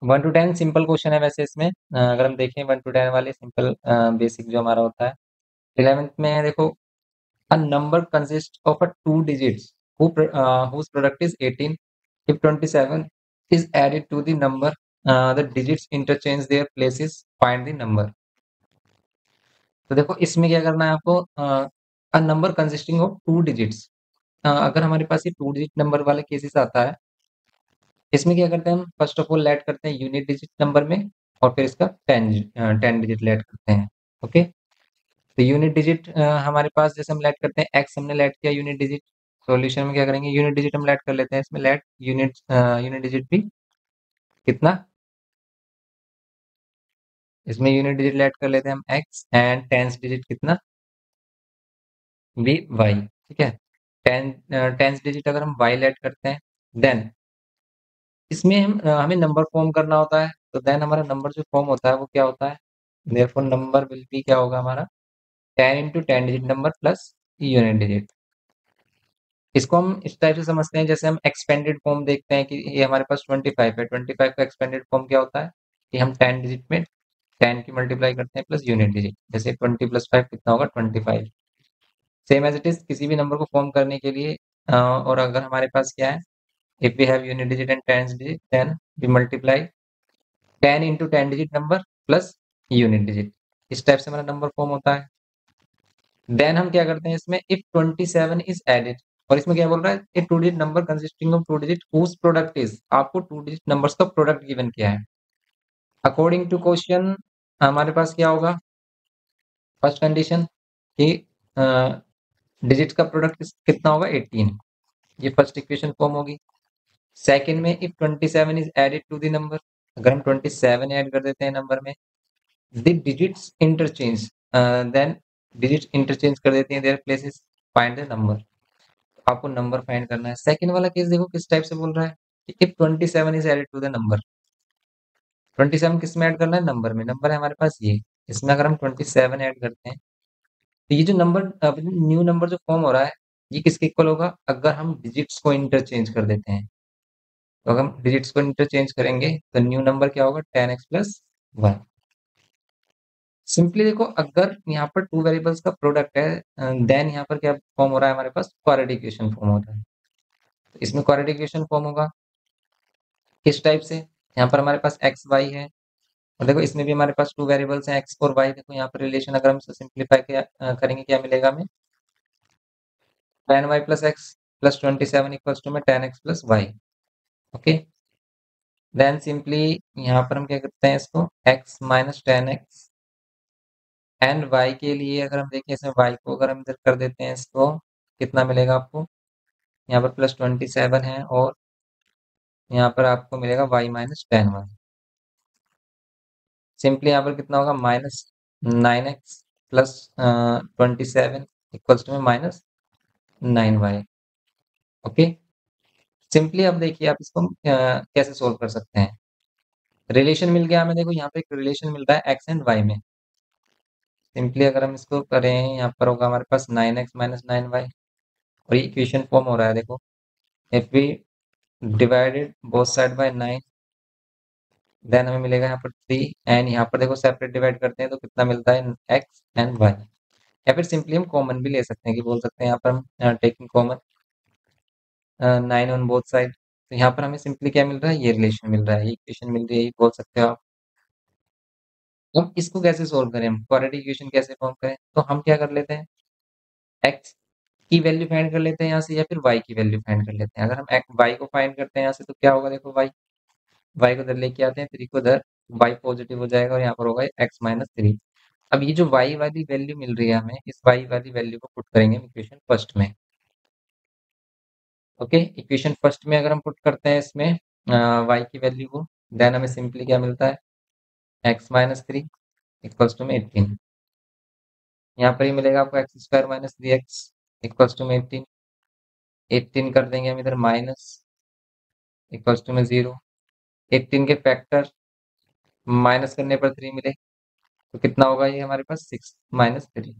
1 to 10 simple question है वैसे इसमें। अगर हम देखें 1 to 10 वाले सिंपल बेसिक जो हमारा होता है। 11th में है देखो, a number consist of a 2 digits whose product is 18 if 27 is added to the number, the digits interchange their places, find the number। तो देखो इसमें क्या करना है आपको, a number consisting of 2 digits। अगर हमारे पास ये 2 digit नंबर वाले केसेस आता है, इसमें क्या करते हैं हम, फर्स्ट ऑफ ऑल ऐड करते हैं यूनिट डिजिट नंबर में, और फिर इसका 10 डिजिट ऐड करते हैं। ओके, तो यूनिट डिजिट हमारे पास जैसे हम ऐड करते हैं एक्स, हमने ऐड किया यूनिट डिजिट। सॉल्यूशन में क्या करेंगे, यूनिट डिजिट हम ऐड कर लेते हैं इसमें, ऐड यूनिट डिजिट भी कितना, इसमें यूनिट डिजिट ऐड कर लेते हैं हम एक्स, एंड टेंस डिजिट कितना, वी वाई। ठीक है, टेंस डिजिट अगर हम वाई ऐड करते हैं, देन इसमें हमें नंबर फॉर्म करना होता है। तो देन हमारा नंबर जो फॉर्म होता है वो क्या होता है, देयरफॉर नंबर विल बी क्या होगा हमारा, 10 into 10 digit number plus unit digit. इसको हम इस टाइप से समझते हैं, जैसे हम एक्सपेंडेड फॉर्म देखते हैं कि ये हमारे पास 25 है, 25 का एक्सपेंडेड फॉर्म क्या होता है कि हम 10 डिजिट में 10 की मल्टीप्लाई करते हैं प्लस यूनिट डिजिट, जैसे 20 + 5 कितना होगा 25। सेम एज इट इज किसी भी नंबर को फॉर्म करने के लिए, और अगर हमारे पास क्या है, if we have unit digit and 10 digit, then we multiply 10 into 10 digit number plus unit digit. इस टाइप से हमारा नंबर फॉर्म होता है। देन हम क्या करते हैं इसमें, इफ 27 इज एडेड, और इसमें क्या बोल रहा है, a 2 digit number consisting of 2 digit whose product is, आपको 2 डिजिट नंबर्स का प्रोडक्ट गिवन किया है। अकॉर्डिंग टू क्वेश्चन हमारे पास क्या होगा, फर्स्ट कंडीशन कि डिजिट का प्रोडक्ट कितना होगा 18, ये फर्स्ट इक्वेशन फॉर्म होगी। सेकंड में if 27 is added to the number, अगर हम 27 ऐड कर देते हैं नंबर में, the digits interchange, then digits interchange कर देती हैं their places, find the number. आपको नंबर फाइंड करना है। सेकंड वाला केस देखो किस टाइप से बोल रहा है कि if 27 is added to the number, 27 किस में ऐड करना है, नंबर में। नंबर है हमारे पास ये, इसमें अगर हम 27 ऐड करते हैं, तो ये जो नंबर न्यू नंबर जो फॉर्म हो रहा है, ये किसके इक्वल होगा, अगर हम डिजिट्स को इंटरचेंज कर देते हैं। तो अगर हम डिजिट्स को इंटरचेंज करेंगे तो न्यू नंबर क्या होगा, 10x + 1। सिंपली देखो, अगर यहाँ पर टू वेरिएबल्स का प्रोडक्ट है, देन यहाँ पर क्या फॉर्म हो रहा है हमारे पास, क्वाड्रेटिक इक्वेशन फॉर्म हो रहा है। तो इसमें क्वाड्रेटिक इक्वेशन फॉर्म होगा किस टाइप से, यहाँ पर हमारे पास एक्स वाई है, और देखो इसमें भी हमारे पास टू वेरिएबल्स हैं एक्स और वाई। देखो यहाँ पर रिलेशन अगर हम इसे सिंप्लीफाई करेंगे, क्या मिलेगा हमें, 10y + x + 27 इक्वल्स टू में 10x + y। Okay, then simply यहाँ पर हम क्या करते हैं इसको, x - 10x, एंड y के लिए अगर हम देखें इसमें y को अगर हम इधर कर देते हैं इसको, कितना मिलेगा आपको, यहाँ पर +27 है, और यहाँ पर आपको मिलेगा y - 10y। सिंपली यहाँ पर कितना होगा, -9x + 27 इक्वल्स टू में -9y। ओके, सिंपली अब देखिए आप इसको कैसे सोल्व कर सकते हैं। रिलेशन मिल गया हमें, देखो यहाँ पे एक रिलेशन मिल रहा है एक्स एंड वाई में। सिंपली अगर हम इसको करें, यहाँ पर होगा हमारे पास 9x - 9y, और ये इक्वेशन फॉर्म हो रहा है देखो, if we divided both side by 9, then हमें मिलेगा यहाँ पर 3, एंड यहाँ पर देखो सेपरेट डिवाइड करते हैं तो कितना मिलता है, एक्स एंड वाई। या फिर सिंपली हम कॉमन भी ले सकते हैं, कि बोल सकते हैं यहाँ पर हम taking common 9 on both side, तो यहाँ पर हमें सिंपली क्या मिल रहा है, ये रिलेशन मिल रहा है, ये इक्वेशन मिल रही है, ये बोल सकते हो आप। अब इसको कैसे सोल्व करें, हम क्वाड्रेटिक इक्वेशन कैसे फॉर्म करें, तो हम क्या कर लेते हैं, एक्स की वैल्यू फाइंड कर लेते हैं यहाँ से, या फिर वाई की वैल्यू फाइंड कर लेते हैं। अगर हम वाई को फाइंड करते हैं यहाँ से, तो क्या होगा, देखो वाई, वाई को इधर लेके आते हैं, 3 को इधर, वाई पॉजिटिव हो जाएगा, और यहाँ पर होगा x - 3। अब ये जो वाई वाली वैल्यू मिल रही है हमें, इस वाई वाली वैल्यू को पुट करेंगे इक्वेशन फर्स्ट में। ओके, इक्वेशन फर्स्ट में अगर हम पुट करते हैं इसमें वाई की वैल्यू को, देन हमें सिंपली क्या मिलता है, x - 3 इक्वल्स टू में 18। यहाँ पर ही मिलेगा आपको x² - 3x इक्वल्स टू में 18। 18 कर देंगे हम इधर माइनस, इक्वल्स टू में 0। 18 के फैक्टर माइनस करने पर 3 मिले, तो कितना होगा ये हमारे पास, 6 - 3।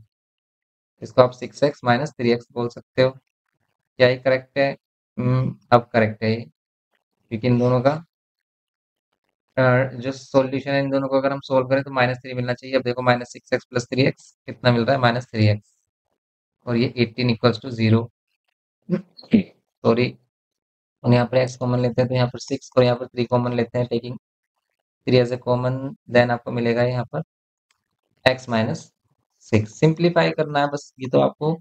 इसको आप 6x - 3x बोल सकते हो। क्या ये करेक्ट है, अब करेक्ट है ये, क्योंकि इन दोनों का जो सॉल्यूशन है इन दोनों को अगर हम सोल्व करें तो -3 मिलना चाहिए। अब देखो -6x + 3x कितना मिल रहा है, -3x, और ये 18 = 0। सॉरी, और यहाँ पर x कॉमन लेते हैं तो यहाँ पर 6 और यहाँ पर 3 कॉमन लेते हैं, taking 3 as a common, then आपको मिलेगा यहाँ पर x - 6। सिंप्लीफाई करना है बस, ये तो आपको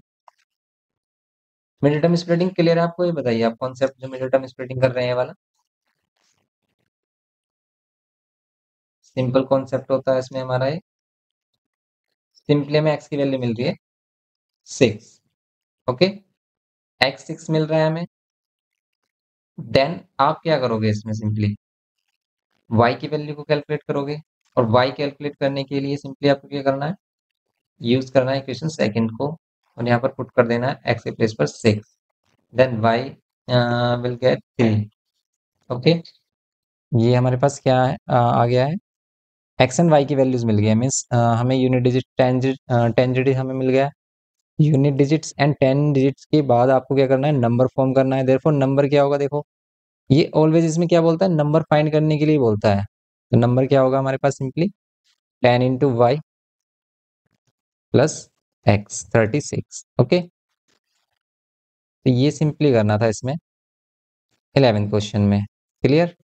मिडिल टर्म स्प्लिटिंग क्लियर है आपको? ये बताइए आप कॉन्सेप्ट जो मिडिल टर्म स्प्लिटिंग कर रहे हैं ये वाला सिंपल कॉन्सेप्ट होता है इसमें हमारा। ये सिंपली में x की वैल्यू मिल रही है 6, ओके, x 6 मिल रहा है हमें। देन आप क्या करोगे इसमें, सिंपली y की वैल्यू को कैलकुलेट करोगे, और y कैलकुलेट करने के लिए सिंपली आपको क्या करना है, यूज करना है इक्वेशन सेकंड को, और यहाँ पर पुट कर देना है x के प्लेस पर 6, then y will get 3, okay. ये हमारे पास क्या है, आ गया है, एक्स एंड वाई की वैल्यूज मिल गई, मीन्स हमें यूनिट डिजिट 10 डिजिट हमें मिल गया। यूनिट डिजिट्स एंड 10 डिजिट्स के बाद आपको क्या करना है, नंबर फॉर्म करना है। देयरफॉर नंबर क्या होगा, देखो ये ऑलवेज इसमें क्या बोलता है, नंबर फाइंड करने के लिए बोलता है। तो नंबर क्या होगा हमारे पास, सिंपली 10 × y + x 36, ओके। तो ये सिंपली करना था इसमें 11th क्वेश्चन में, क्लियर,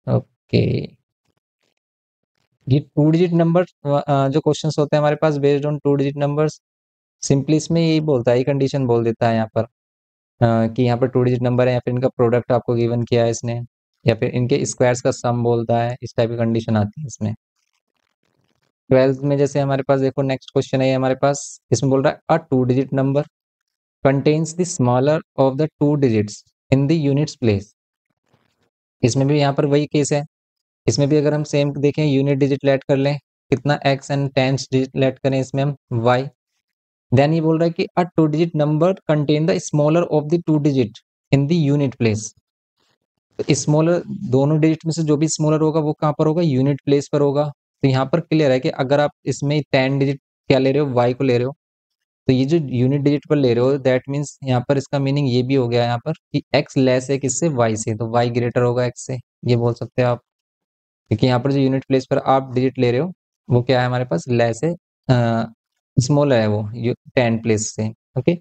ओके। ये 2 डिजिट नंबर जो क्वेश्चंस होते हैं हमारे पास based on 2 digit numbers, simply इसमें यही बोलता है, ये कंडीशन बोल देता है यहाँ पर, कि यहाँ पर 2 डिजिट नंबर है या फिर इनका प्रोडक्ट आपको गिवन किया है इसने, या फिर इनके स्क्वायर्स का सम बोलता है, इस टाइप की कंडीशन आती है इसमें। 12th में जैसे हमारे पास देखो नेक्स्ट क्वेश्चन है ये हमारे पास, इसमें बोल रहा है अ 2 digit number contains the smaller of the 2 digits in the units place. इसमें भी यहाँ पर वही केस है, इसमें भी अगर हम सेम देखें, यूनिट डिजिट लेट कर लें कितना, x and tens digit let करें इसमें हम y, देन ये बोल रहा है कि अ 2 digit number contain the smaller of the 2 digit in the unit place. तो स्मॉलर दोनों डिजिट में से जो भी स्मॉलर होगा वो कहाँ पर होगा, यूनिट प्लेस पर होगा। तो यहाँ पर क्लियर है कि अगर आप इसमें 10 डिजिट क्या ले रहे हो, y को ले रहे हो, तो ये जो यूनिट डिजिट पर ले रहे हो दैट मीन्स यहाँ पर इसका मीनिंग ये भी हो गया यहाँ पर कि x लेस है किससे, y से, तो y ग्रेटर होगा x से, ये बोल सकते हो आप। क्योंकि यहाँ पर जो यूनिट प्लेस पर आप डिजिट ले रहे हो वो क्या है हमारे पास, लेस है, स्मॉल है वो 10 प्लेस से, ओके,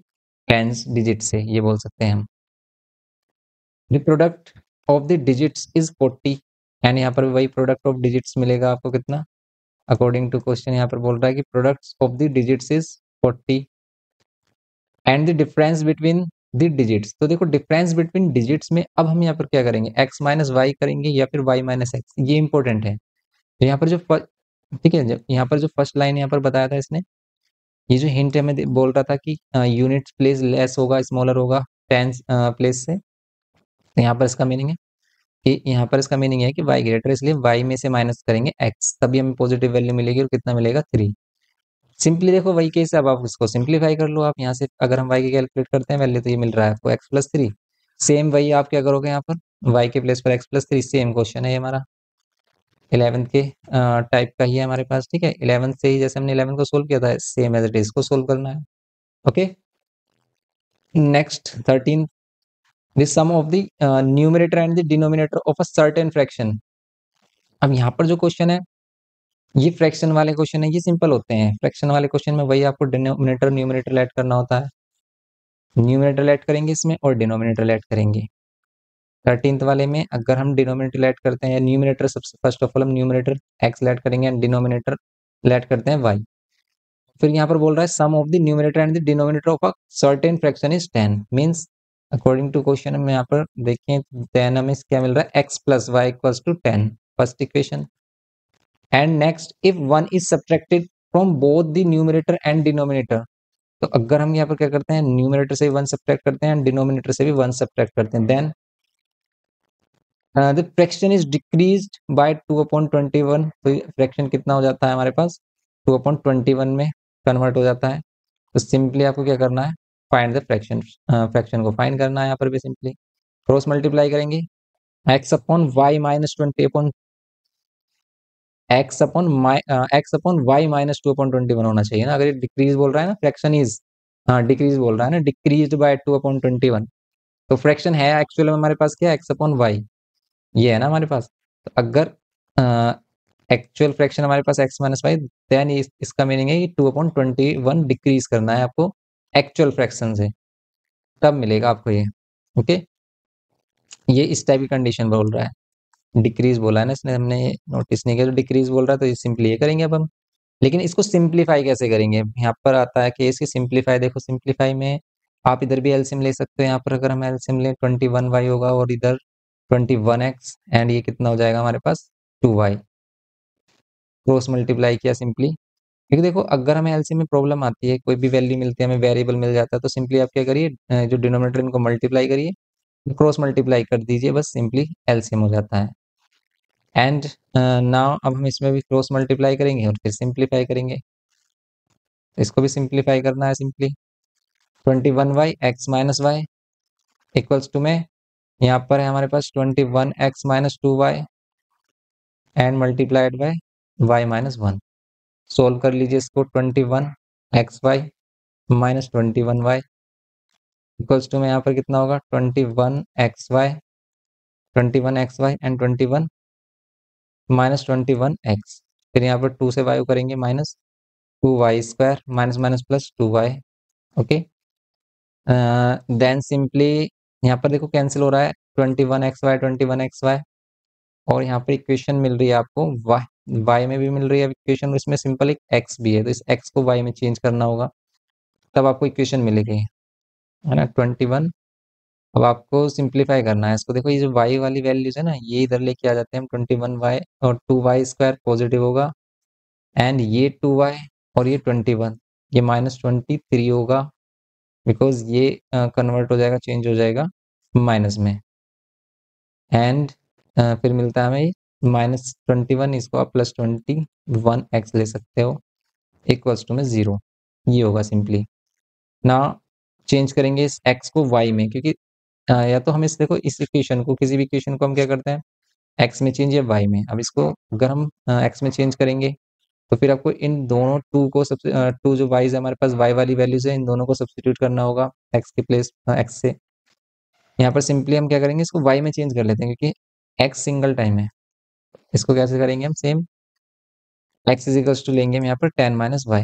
10 डिजिट से, ये बोल सकते हैं हम। The product of the digits is 40, and यहाँ पर वही प्रोडक्ट ऑफ डिजिट्स मिलेगा आपको कितना, अकॉर्डिंग टू क्वेश्चन यहाँ पर बोल रहा है कि products of the digits is 40 and the difference between the digits. तो देखो डिफरेंस बिटवीन डिजिट्स में अब हम यहाँ पर क्या करेंगे, x - y करेंगे या फिर y - x, ये इंपॉर्टेंट है। तो यहाँ पर जो ठीक है, जब यहाँ पर जो फर्स्ट लाइन यहाँ पर बताया था इसने, ये जो हिंट हमें बोल रहा था कि यूनिट प्लेस लेस होगा, स्मॉलर होगा 10 प्लेस से, तो यहाँ पर इसका मीनिंग है कि यहाँ पर इसका मीनिंग है कि y ग्रेटर, इसलिए y में से माइनस करेंगे x, तभी हमें पॉजिटिव वैल्यू मिलेगी, और कितना मिलेगा 3। सिंपली देखो वही केस है, अब आप इसको सिंप्लीफाई कर लो। आप यहाँ से अगर हम y की कैलकुलेट करते हैं वैल्यू, तो ये मिल रहा है आपको x + 3। सेम वही आप क्या करोगे यहाँ पर, y के प्लेस पर x + 3, सेम क्वेश्चन है ये हमारा 11th के टाइप का ही है हमारे पास, ठीक है। 11th से ही जैसे हमने 11 को सोल्व किया था सेम एज इट इज को सोल्व करना है, okay. Next 13, the sum of the numerator and the denominator of a certain fraction. अब यहाँ पर जो क्वेश्चन है ये फ्रैक्शन वाले क्वेश्चन है, ये सिंपल होते हैं। फ्रैक्शन वाले क्वेश्चन में वही आपको डिनोमिनेटर न्यूमरेटर ऐड करना होता है, न्यूमरेटर ऐड करेंगे इसमें और डिनोमिनेटर ऐड करेंगे। 13th वाले में अगर हम डिनोमिनेटर ऐड करते हैं, न्यूमरेटर सबसे फर्स्ट ऑफ ऑल हम न्यूमरेटर x ऐड करेंगे एंड डिनोमिनेटर ऐड करते हैं y। फिर यहाँ पर बोल रहा है sum of the numerator and the denominator of a certain fraction is 10, means according to question में यहाँ पर देखें 10 हमें क्या मिल रहा है, x + y = 10, first equation. And next if 1 is subtracted from both the numerator and denominator. तो अगर हम यहाँ पर क्या करते हैं, न्यूमरेटर से भी 1 सब्ट्रैक्ट करते हैं एंड डिनोमिनेटर से भी 1 सब्ट्रैक्ट करते हैं, then the fraction is decreased by 2/21। तो फ्रैक्शन कितना हो जाता है हमारे पास, 2/21 में कन्वर्ट हो जाता है। तो सिंपली आपको क्या करना है, फाइंड द फ्रैक्शन, फ्रैक्शन को फाइंड करना है। यहाँ पर भी सिंपली क्रॉस मल्टीप्लाई करेंगे, x/y -2/21 होना चाहिए ना, अगर ये डिक्रीज बोल रहा है ना, फ्रैक्शन इज, हाँ डिक्रीज बोल रहा है ना, डिक्रीज्ड बाय 2/21, तो फ्रैक्शन है एक्चुअल में हमारे पास क्या, x/y। ये है ना हमारे पास। तो अगर एक्चुअल फ्रैक्शन हमारे पास x माइनस वाई, देन इसका मीनिंग है कि 2/21 डिक्रीज करना है आपको एक्चुअल फ्रैक्शन से, तब मिलेगा आपको ये। ओके, ये इस टाइप की कंडीशन बोल रहा है। डिक्रीज बोला है ना इसने, हमने ये नोटिस नहीं किया, तो डिक्रीज बोल रहा है तो ये सिंपली ये करेंगे अब हम। लेकिन इसको सिंप्लीफाई कैसे करेंगे, यहाँ पर आता है कि इसकी सिंप्लीफाई। देखो सिंप्लीफाई में आप इधर भी एलसीएम ले सकते हो। यहाँ पर अगर हम एलसीएम लें 21y होगा, और इधर 21x, एंड ये कितना हो जाएगा हमारे पास 2y। क्रॉस मल्टीप्लाई किया सिंपली, क्योंकि देखो अगर हमें एलसीएम में प्रॉब्लम आती है, कोई भी वैल्यू मिलती है हमें, वेरिएबल मिल जाता है, तो सिंपली आप क्या करिए, जो डिनोमिनेटर इनको मल्टीप्लाई करिए, क्रॉस मल्टीप्लाई कर दीजिए, बस सिंपली एलसीएम हो जाता है। एंड नाउ अब हम इसमें भी क्रॉस मल्टीप्लाई करेंगे और फिर सिंप्लीफाई करेंगे। इसको भी सिंप्लीफाई करना है simply. 21y x minus y equals to में, यहाँ पर है हमारे पास 21x minus 2y and multiplied by y minus 1। Solve कर लीजिए इसको। 21xy minus 21y equals to में, यहाँ पर कितना होगा 21xy एंड 21 माइनस 21x। फिर यहाँ पर 2 से y करेंगे minus 2y² minus minus plus 2y। Okay, then simply यहाँ पर देखो कैंसिल हो रहा है 21xy और यहाँ पर इक्वेशन मिल रही है आपको y में भी मिल रही है इक्वेशन, और इसमें सिंपल एक x भी है, तो इस x को y में चेंज करना होगा, तब आपको इक्वेशन मिलेगी, है ना 21। अब आपको सिंप्लीफाई करना है इसको। देखो ये जो y वाली वैल्यूज है ना, ये इधर लेके आ जाते हैं हम। 21y और 2y² पॉजिटिव होगा, एंड ये 2y और ये 21, ये माइनस 23 होगा, बिकॉज ये कन्वर्ट हो जाएगा, चेंज हो जाएगा माइनस में। एंड फिर मिलता है हमें -21, इसको आप +21x ले सकते हो, इक्वल्स टू में 0। ये होगा सिंपली। ना चेंज करेंगे इस x को y में, क्योंकि या तो हम इस देखो इस इक्वेशन को, किसी भी इक्वेशन को हम क्या करते हैं, x में चेंज या y में। अब इसको अगर हम x में चेंज करेंगे, तो फिर आपको इन दोनों टू को सबसे टू जो वाइज है हमारे पास, y वाली वैल्यूज है, इन दोनों को सब्स्टिट्यूट करना होगा x के प्लेस x से। यहाँ पर सिंपली हम क्या करेंगे, इसको y में चेंज कर लेते हैं, क्योंकि x सिंगल टाइम है। इसको कैसे करेंगे हम, same x is equals to लेंगे हम यहाँ पर 10 minus y,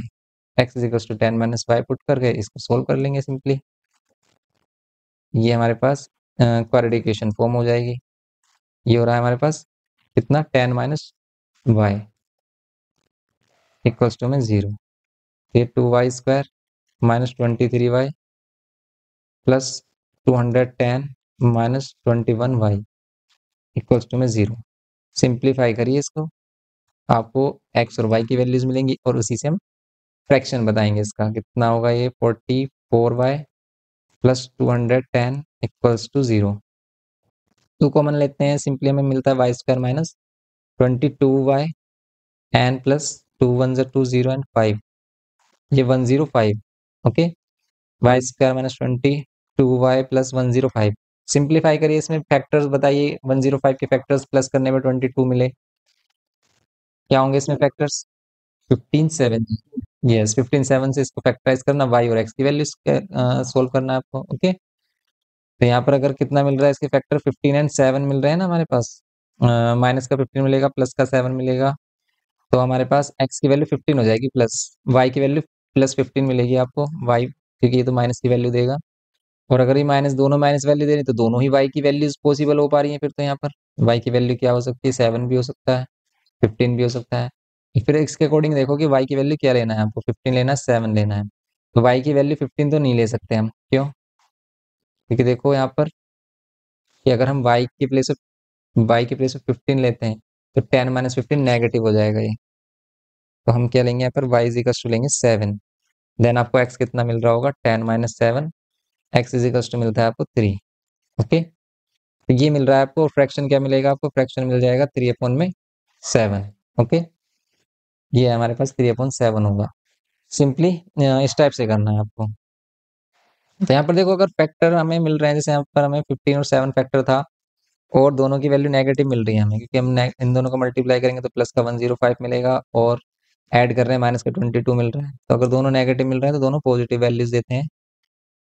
x is equals to 10 minus y put करके इसको सोल्व कर लेंगे सिंपली। ये हमारे पास क्वाड्रेटिक इक्वेशन फॉर्म हो जाएगी। ये हो रहा है हमारे पास कितना, 10 माइनस वाई इक्वल्स टू में 0। ये 2y² minus 23y plus 210 minus 21y equals to में 0। सिंप्लीफाई करिए इसको, आपको x और y की वैल्यूज मिलेंगी, और उसी से हम फ्रैक्शन बताएंगे इसका कितना होगा। ये 44y plus 210 equals to 0। 2 common लेते हैं, सिंपली हमें मिलता है y² minus 22y N plus 2 1 2 0 and 5, ये 105। Okay, y² minus 22y plus 105। Simplify करिए, इसमें फैक्टर्स बताइए, 105 के फैक्टर्स प्लस करने में 22 मिले, क्या होंगे इसमें फैक्टर्स, 15 7। यस, 15 7 से इसको फैक्टराइज करना, y और x की वैल्यू सोल्व करना है आपको। ओके, तो यहाँ पर अगर कितना मिल रहा है इसके फैक्टर, 15 एंड 7 मिल रहे हैं ना हमारे पास, माइनस का 15 मिलेगा, प्लस का 7 मिलेगा, तो हमारे पास x की वैल्यू 15 हो जाएगी, प्लस y की वैल्यू प्लस 15 मिलेगी आपको, y, क्योंकि ये तो माइनस की वैल्यू देगा। और अगर ये माइनस, दोनों माइनस वैल्यू दे रही, तो दोनों ही y की वैल्यूज पॉसिबल हो पा रही है। फिर तो यहाँ पर y की वैल्यू क्या हो सकती है, 7 भी हो सकता है, 15 भी हो सकता है। फिर इसके अकॉर्डिंग देखो कि y की वैल्यू क्या लेना है आपको, 15 लेना है, 7 लेना है। तो y की वैल्यू 15 तो नहीं ले सकते हम, क्यों, क्योंकि देखो यहाँ पर कि अगर हम y की प्लेस पे 15 लेते हैं, तो 10 माइनस 15 नेगेटिव हो जाएगा ये। तो हम क्या लेंगे यहाँ पर, y इज इक्वल्स टू लेंगे 7। देन आपको x कितना मिल रहा होगा, 10 minus 7, x is equals to मिलता है आपको 3। ओके, तो ये मिल रहा है आपको। फ्रैक्शन क्या मिलेगा आपको, फ्रैक्शन मिल जाएगा 3/7। ओके, ये हमारे पास 3/7 होगा। सिंपली इस टाइप से करना है आपको। तो यहाँ पर देखो, अगर फैक्टर हमें मिल रहे हैं, जैसे यहाँ पर हमें 15 और 7 फैक्टर था, और दोनों की वैल्यू नेगेटिव मिल रही है हमें, क्योंकि हम इन दोनों को मल्टीप्लाई करेंगे तो प्लस का 105 मिलेगा, और ऐड कर रहे हैं माइनस का 22 मिल रहा है। तो अगर दोनों नेगेटिव मिल रहे हैं तो दोनों पॉजिटिव वैल्यूज देते हैं,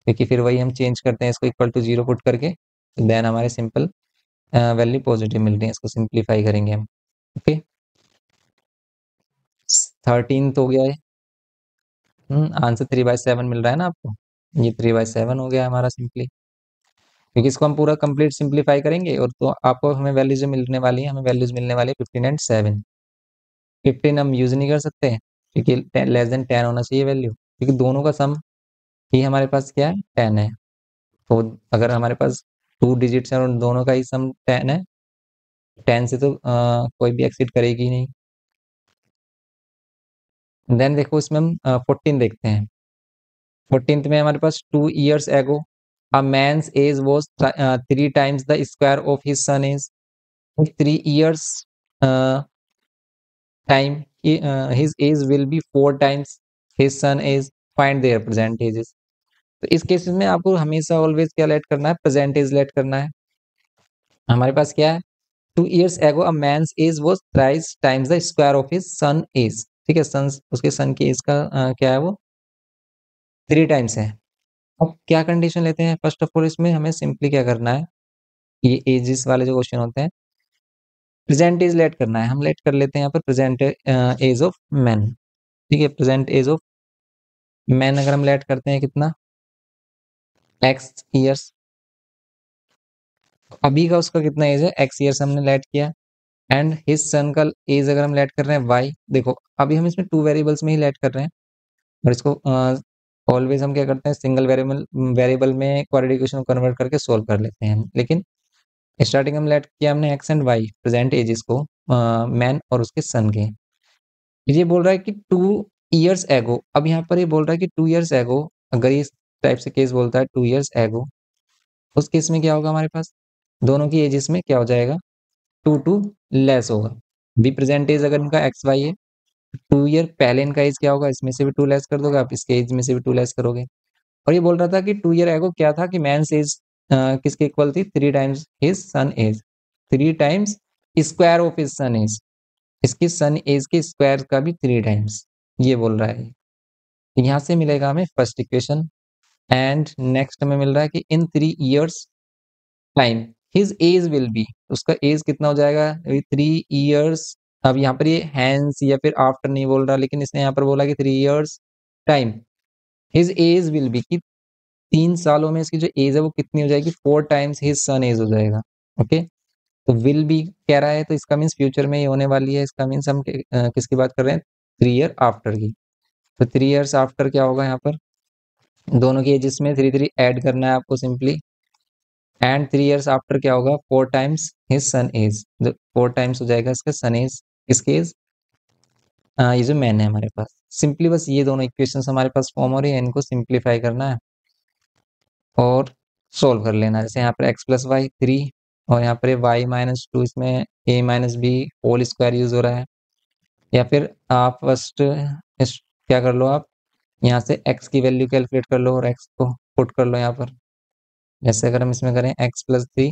क्योंकि फिर वही हम चेंज करते हैं इसको इक्वल टू 0 पुट करके, देन हमारे सिंपल वैल्यू पॉजिटिव मिल रही है, इसको सिंप्लीफाई करेंगे हम। ओके, 13 तो हो गया है। आंसर 3/7 मिल रहा है ना आपको, ये 3/7 हो गया हमारा सिंपली, क्योंकि इसको हम पूरा कंप्लीट सिंप्लीफाई करेंगे और तो आपको हमें वैल्यूज मिलने वाली है, हमें वैल्यूज मिलने वाली है 15 एंड 7। 15 हम यूज नहीं कर सकते हैं क्योंकि लेस देन 10 होना चाहिए वैल्यू, क्योंकि दोनों का सम ही हमारे पास क्या है, 10 है। तो अगर हमारे पास 2 डिजिट्स हैं और उन दोनों का ही सम 10 है, 10 से तो कोई भी एक्सीड करेगी नहीं। देन देखो इसमें हम 14 देखते हैं। 14th में हमारे पास 2 years ago a man's age was 3 times the square of his son age. 3 years time his age will be 4 times his son age. Find their present ages. तो इस केस में आपको हमेशा ऑलवेज क्या लेट करना है, प्रेजेंट एज लेट करना है। हमारे पास क्या है, 2 years ago a man's age was 3 times the square of his son age। ठीक है, सन उसके सन की एज का क्या है, वो 3 टाइम्स है। अब क्या कंडीशन लेते हैं, फर्स्ट ऑफ ऑल इसमें हमें सिंपली क्या करना है, ये एजेस वाले जो क्वेश्चन होते हैं, प्रेजेंट एज लेट करना है। हम लेट कर लेते हैं यहाँ पर प्रेजेंट एज ऑफ मैन। ठीक है, प्रेजेंट एज ऑफ मैन अगर हम लेट करते हैं कितना, एक्स ईयर्स, अभी का उसका कितना एज है, एक्स ईयर्स हमने लेट किया। एंड हिज सन का एज अगर हम लेट कर रहे हैं वाई, देखो अभी हम इसमें 2 वेरिएबल्स में ही लेट कर रहे हैं, और इसको ऑलवेज हम क्या करते हैं, सिंगल वेरिएबल वेरिएबल में क्वाड्रेटिक इक्वेशन को कन्वर्ट करके सोल्व कर लेते हैं। लेकिन स्टार्टिंग में लेट किया हमने x and y present ages को, मैन और उसके सन के। ये बोल रहा है कि 2 years एगो, अब यहाँ पर ये बोल रहा है कि 2 years एगो, अगर इस टाइप से केस बोलता है 2 years एगो, उस केस में क्या होगा, हमारे पास दोनों की एजेस में क्या हो जाएगा, 2 लेस होगा। भी प्रेजेंट एज अगर इनका एक्स वाई है, 2 year पहले इनका एज क्या होगा, इसमें से भी 2 लेस कर दोगे आप, इसके एज में से भी 2 लेस करोगे। और ये बोल रहा था कि 2 year एगो क्या था, कि मैन एज किसके इक्वल थी, 3 times his son age, 3 times square of his son age, इसकी सन एज के स्क्वायर का भी 3 टाइम्स, ये बोल रहा है। यहाँ से मिलेगा हमें फर्स्ट इक्वेशन। एंड नेक्स्ट हमें मिल रहा है कि इन 3 years time his age will be, उसका एज कितना हो जाएगा, 3 years। अब यहाँ पर ये हैंस या फिर आफ्टर नहीं बोल रहा, लेकिन इसने यहाँ पर बोला कि 3 years time his age will be, कि 3 सालों में इसकी जो एज है वो कितनी हो जाएगी, 4 टाइम्स हिज सन एज हो जाएगा। ओके, तो विल बी कह रहा है, तो इसका मीन्स फ्यूचर में ये होने वाली है, इसका मीन्स हम किसकी बात कर रहे हैं, 3 year आफ्टर की। तो 3 years आफ्टर क्या होगा, यहाँ पर दोनों की एजेस में 3 ऐड करना है आपको सिंपली। एंड 3 years आफ्टर क्या होगा, 4 times his son age, 4 times हो जाएगा इसका सन एज, किसके एज, ये जो मैन है हमारे पास। सिंपली बस ये दोनों इक्वेशंस हमारे पास फॉर्म हो रही है, इनको सिंप्लीफाई करना है और सोल्व कर लेना है। जैसे यहाँ पर x+y 3, और यहाँ पर y-2, इसमें a-b होल स्क्वायर यूज हो रहा है। या फिर आप फर्स्ट क्या कर लो, आप यहाँ से x की वैल्यू कैलकुलेट कर लो और x को पुट कर लो यहाँ पर। जैसे अगर हम इसमें करें x+3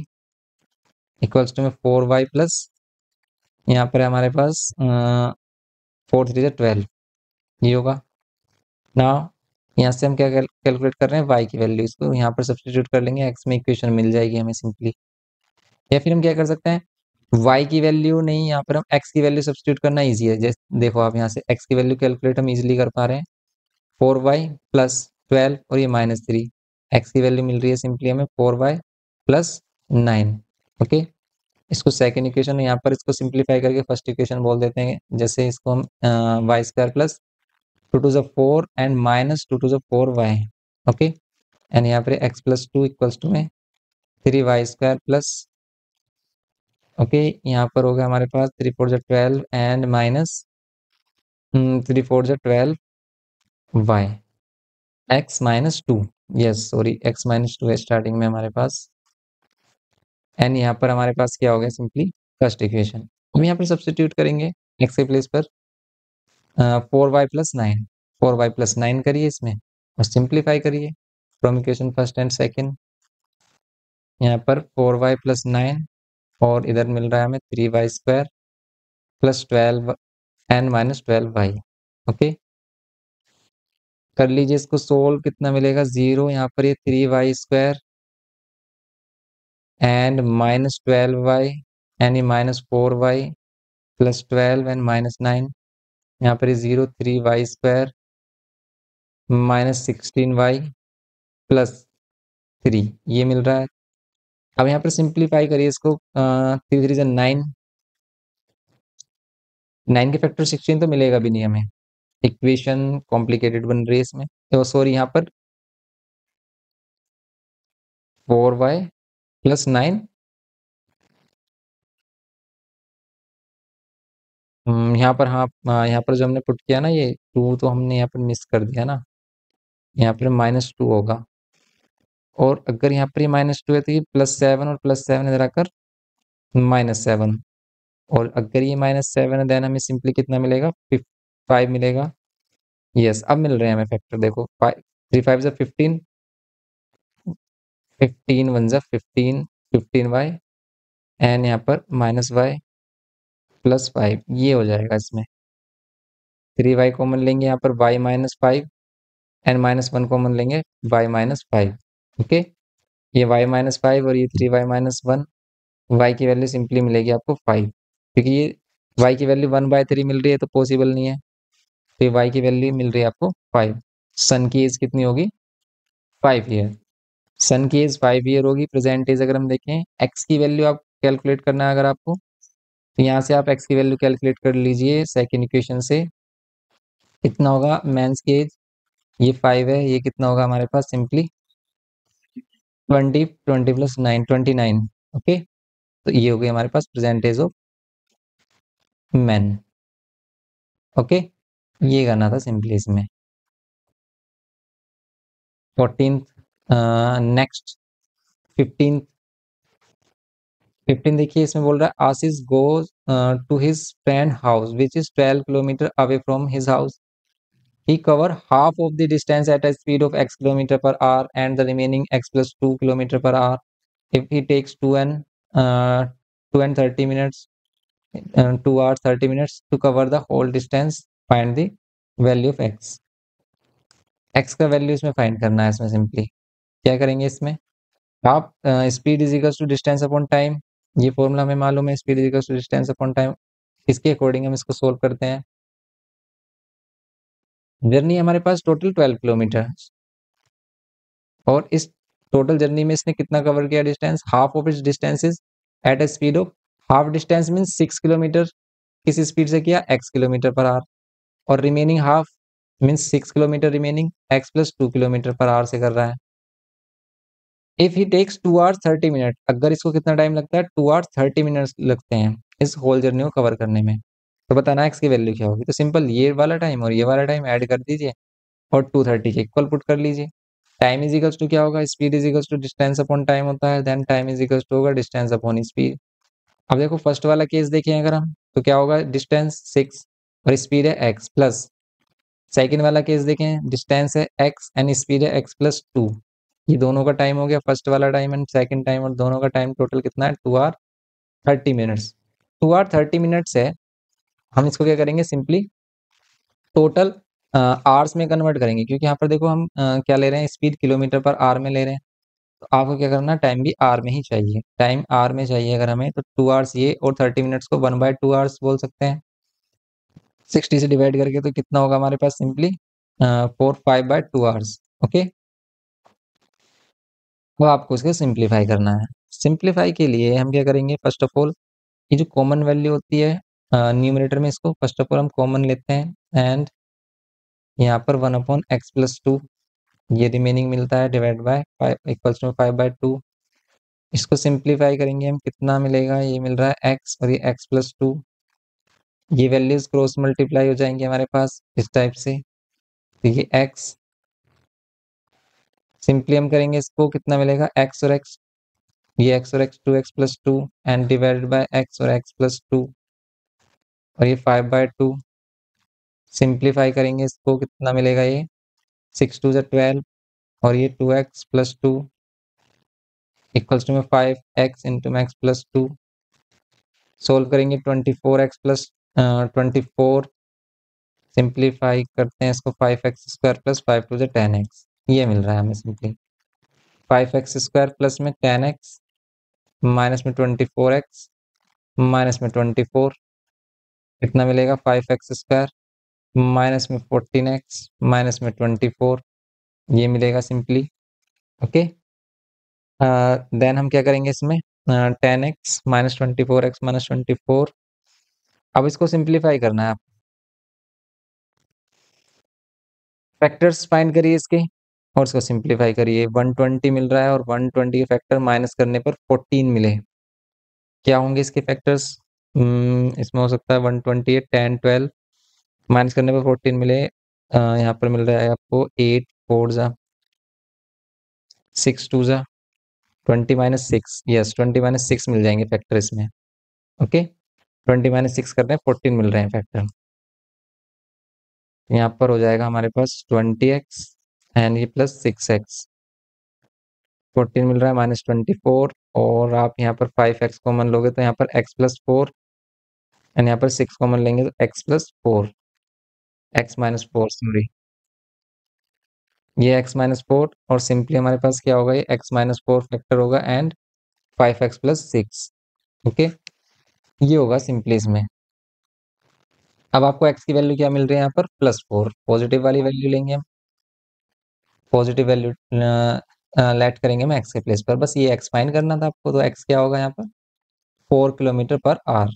इक्वल्स टू में 4y प्लस, यहाँ पर हमारे पास 4 3 12, ये होगा ना। यहाँ से हम क्या कैलकुलेट कर रहे हैं, y की वैल्यू, इसको यहाँ पर सब्स्टिट्यूट कर लेंगे, x में इक्वेशन मिल जाएगी हमें सिंपली। या फिर हम क्या कर सकते हैं, y की वैल्यू नहीं, यहाँ पर हम x की वैल्यू सब्स्टिट्यूट करना ईजी है। जैसे देखो आप यहाँ से x की वैल्यू कैलकुलेट हम इजीली कर पा रहे हैं, 4y+12 और ये -3, x की वैल्यू मिल रही है सिंपली हमें 4y+9। ओके, इसको सेकेंड इक्वेशन यहाँ पर इसको सिंप्लीफाई करके फर्स्ट इक्वेशन बोल देते हैं। जैसे इसको हम y² + 2 to the 4 and -2 to the 4y। Okay, and यहाँ पर x+2 इक्वल्स टू में 3y² प्लस, ओके, यहाँ पर होगा हमारे पास 3 4 12 and minus 3 4 12 y, x-2, yes sorry x-2 है स्टार्टिंग में हमारे पास। एंड यहाँ पर हमारे पास क्या हो गया, सिंपली फर्स्ट इक्वेशन। हम यहाँ पर सब्स्टिट्यूट करेंगे x के प्लेस पर 4y+9, 4y+9 करिए इसमें और सिंप्लीफाई करिए from equation first and second. यहाँ पर 4y+9 और इधर मिल रहा है हमें 3y² + 12 एंड -12y। ओके, कर लीजिए इसको सोल्व, कितना मिलेगा 0, यहाँ पर ये 3y² एंड -12y एंड ये -4y +12 एंड -9, यहाँ पर 0 3y² -16y +3 ये मिल रहा है। अब यहाँ पर सिंप्लीफाई करिए इसको, 3 3 9, 9 के फैक्टर 16 तो मिलेगा भी नहीं हमें, इक्वेशन कॉम्प्लिकेटेड बन रही है इसमें। तो सॉरी, यहाँ पर 4y +9, यहाँ पर हाँ, यहाँ पर जो हमने पुट किया ना, ये 2 तो हमने यहाँ पर मिस कर दिया ना, यहाँ पर -2 होगा। और अगर यहाँ पर ये -2 है तो ये +7 और +7 इधर आकर -7, और अगर ये -7 है देन हमें सिंपली कितना मिलेगा, 5 मिलेगा। यस, अब मिल रहे हैं हमें फैक्टर, देखो 5 3 5 जा 15, 15 1 जा 15, 15y एंड यहाँ पर -y +5 ये हो जाएगा। इसमें 3y कॉमन लेंगे, यहाँ पर y-5 एंड -1 कॉमन लेंगे, y-5। ओके, ये y-5 और ये 3y-1, y की वैल्यू सिंपली मिलेगी आपको 5, क्योंकि ये y की वैल्यू 1/3 मिल रही है तो पॉसिबल नहीं है, तो ये y की वैल्यू मिल रही है आपको 5। सन की एज कितनी होगी, 5 ईयर। सन की एज 5 ईयर होगी। प्रेजेंट एज अगर हम देखें, एक्स की वैल्यू आप कैलकुलेट करना है अगर आपको, तो यहाँ से आप एक्स की वैल्यू कैलकुलेट कर लीजिए सेकेंड इक्वेशन से। कितना होगा मैंस की एज, ये 5 है, ये कितना होगा हमारे पास सिंपली 20, 20 + 9 29। ओके, तो ये हो गई हमारे पास present age of man. Okay, ये करना था सिंपली इसमें। 14th, next 15th। 15 देखिए, इसमें बोल रहा है Ashish goes to his friend house which is 12 kilometre away from his house. He cover half of the distance at a speed of x km/h and the remaining x plus 2 km/h. If he takes 2 and 30 minutes, 2 hours 30 minutes to cover the whole distance, find the value of x. x का value इसमें find करना है। इसमें simply क्या करेंगे, इसमें आप speed is equal to distance upon time, ये फॉर्मूला हमें मालूम है, speed is equal to distance upon time. इसके अकॉर्डिंग हम इसको सोल्व करते हैं। जर्नी हमारे पास टोटल 12 किलोमीटर, और इस टोटल जर्नी में इसने कितना कवर किया distance, half of its distance is at a speed of, half distance mean 6 kilometre, किस स्पीड से किया, x km/h, और remaining half means 6 kilometre remaining x + 2 km/h से कर रहा है। If he takes 2 hours 30 minute, अगर इसको कितना टाइम लगता है, 2 hours 30 मिनट्स लगते हैं इस होल जर्नी को कवर करने में, तो बताना x की वैल्यू क्या होगी। तो सिंपल ये वाला टाइम और ये वाला टाइम ऐड कर दीजिए और 230 के इक्वल पुट कर लीजिए। टाइम इज इक्वल्स टू क्या होगा, speed is equals to distance upon time होता है, then time is equals to होगा डिस्टेंस अपॉन स्पीड। अब देखो फर्स्ट वाला केस देखें अगर हम, तो क्या होगा, डिस्टेंस 6 और स्पीड है x प्लस। सेकेंड वाला केस देखें, डिस्टेंस है x एंड स्पीड है x + 2। ये दोनों का टाइम हो गया, फर्स्ट वाला टाइम एंड सेकेंड टाइम, और दोनों का टाइम टोटल कितना है, 2 hour 30 मिनट्स। 2 hour 30 मिनट्स है, हम इसको क्या करेंगे, सिंपली टोटल आवर्स में कन्वर्ट करेंगे, क्योंकि यहाँ पर देखो हम क्या ले रहे हैं, स्पीड km/h में ले रहे हैं। तो आपको क्या करना, टाइम भी आर में ही चाहिए, टाइम आर में चाहिए अगर हमें, तो 2 hours ये और 30 मिनट्स को 1/2 hours बोल सकते हैं। 60 से डिवाइड करके तो कितना होगा हमारे पास, सिंपली 4 5/2 hours। ओके, तो आपको इसको सिंप्लीफाई करना है। सिंप्लीफाई के लिए हम क्या करेंगे, फर्स्ट ऑफ ऑल ये जो कॉमन वैल्यू होती है न्यूमरेटर में, इसको फर्स्ट ऑफ ऑल हम कॉमन लेते हैं, एंड यहाँ पर 1/x + 2 ये रिमेनिंग मिलता है, डिवाइड बाय 5 इक्वल्स टू 5/2। इसको सिंप्लीफाई करेंगे हम, कितना मिलेगा, ये मिल रहा है x और ये x + 2, ये वैल्यूज क्रॉस मल्टीप्लाई हो जाएंगे हमारे पास इस टाइप से। तो ये x सिंपली हम करेंगे, इसको कितना मिलेगा, x और x, ये x और x 2x + 2 and divided by x और x + 2, और ये 5/2। सिंप्लीफाई करेंगे इसको, कितना मिलेगा, ये 6 2 12, और ये 2x + 2 इक्वल्स टू में 5x × x + 2। सोल्व करेंगे 24x + 24, सिंप्लीफाई करते हैं इसको, 5x² + 5 2 10x, ये मिल रहा है हमें सिंपली 5x² प्लस में 10x माइनस में 24x, माइनस में 24, कितना मिलेगा 5x², माइनस में 14x, माइनस में 24, ये मिलेगा सिंपली। ओके, देन हम क्या करेंगे इसमें, 10x माइनस 24x माइनस 24। अब इसको सिंप्लीफाई करना है आप, फैक्टर्स फाइंड करिए इसके और इसको सिंप्लीफाई करिए। 120 मिल रहा है और 120 के फैक्टर माइनस करने पर 14 मिले, क्या होंगे इसके फैक्टर्स? इसमें हो सकता है 120 10 12, माइनस करने पर 14 मिले। यहाँ पर मिल रहा है आपको 8 4 जा 6 2 जा 20 माइनस 6, यस 20 माइनस 6 मिल जाएंगे फैक्टर इसमें। ओके, 20 माइनस 6 कर रहे हैं, 14 मिल रहे हैं फैक्टर। यहाँ पर हो जाएगा हमारे पास 20x एंड ये प्लस 6x, 14 मिल रहा है माइनस 24, और आप यहाँ पर 5x कॉमन लोगे तो यहाँ पर x प्लस 4, एंड यहाँ पर 6 कॉमन लेंगे तो x plus 4, x minus 4 sorry, ये x माइनस 4, और सिंपली हमारे पास क्या होगा, ये x माइनस 4 फैक्टर होगा एंड 5x प्लस 6। ओके, ये होगा सिंपली इसमें। अब आपको x की वैल्यू क्या मिल रही है यहाँ पर, +4, पॉजिटिव वाली वैल्यू लेंगे हम, पॉजिटिव वैल्यू लेट करेंगे हम x के प्लेस पर। बस ये x फाइंड करना था आपको, तो x क्या होगा यहाँ पर 4 किलोमीटर पर आवर,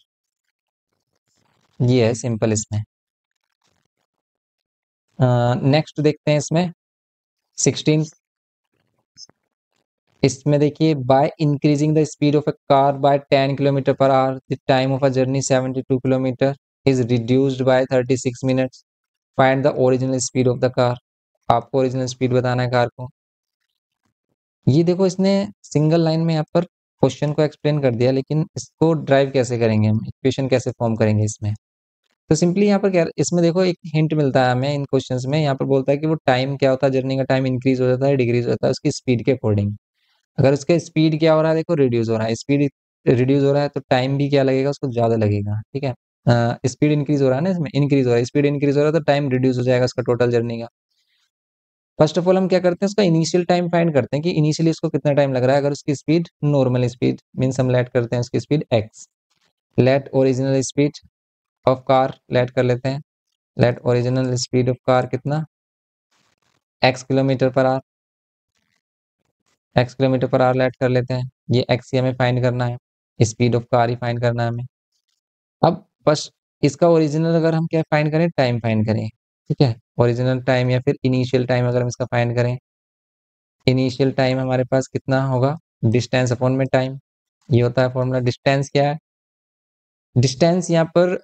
ये है सिंपल इसमें। नेक्स्ट देखते हैं इसमें 16, इसमें देखिए, by increasing the speed of a car by 10 kilometre per hour the time of a journey 72 kilometre is reduced by 36 minutes, find the original speed of the car. आपको original speed बताना है car को। ये देखो, इसने single line में यहाँ पर क्वेश्चन को एक्सप्लेन कर दिया, लेकिन इसको ड्राइव कैसे करेंगे हम, इक्वेशन कैसे फॉर्म करेंगे इसमें? तो सिंपली यहाँ पर क्या, इसमें देखो एक हिंट मिलता है हमें इन क्वेश्चंस में, यहाँ पर बोलता है कि वो टाइम क्या होता है, जर्नी का टाइम इंक्रीज हो जाता है डिक्रीज हो जाता है उसकी स्पीड के अकॉर्डिंग। अगर उसका स्पीड क्या हो रहा है, देखो रिड्यूस हो रहा है, स्पीड रिड्यूस हो रहा है तो टाइम भी क्या लगेगा, उसको ज्यादा लगेगा। ठीक है, स्पीड इंक्रीज हो रहा है ना, इसमें इंक्रीज हो रहा है, स्पीड इंक्रीज हो रहा है तो टाइम रिड्यूस हो जाएगा उसका टोटल जर्नी का। फर्स्ट ऑफ ऑल हम क्या करते हैं, उसका इनिशियल टाइम फाइंड करते हैं कि इनिशियली उसको कितना टाइम लग रहा है। अगर उसकी स्पीड नॉर्मल स्पीड मीन्स हम लेट करते हैं उसकी speed x, let original speed of car let कर लेते हैं, let original speed of car कितना, x kilometre per hour, x kilometre per hour let कर लेते हैं। ये x ही हमें फाइंड करना है, speed of car he find करना है हमें। अब बस इसका ओरिजिनल अगर हम क्या फाइंड करें, टाइम फाइंड करें। ठीक है, ओरिजिनल टाइम या फिर इनिशियल टाइम अगर हम इसका फाइंड करें, इनिशियल टाइम हमारे पास कितना होगा, डिस्टेंस अपॉन में टाइम, ये होता है फॉर्मूला। डिस्टेंस क्या है, डिस्टेंस यहाँ पर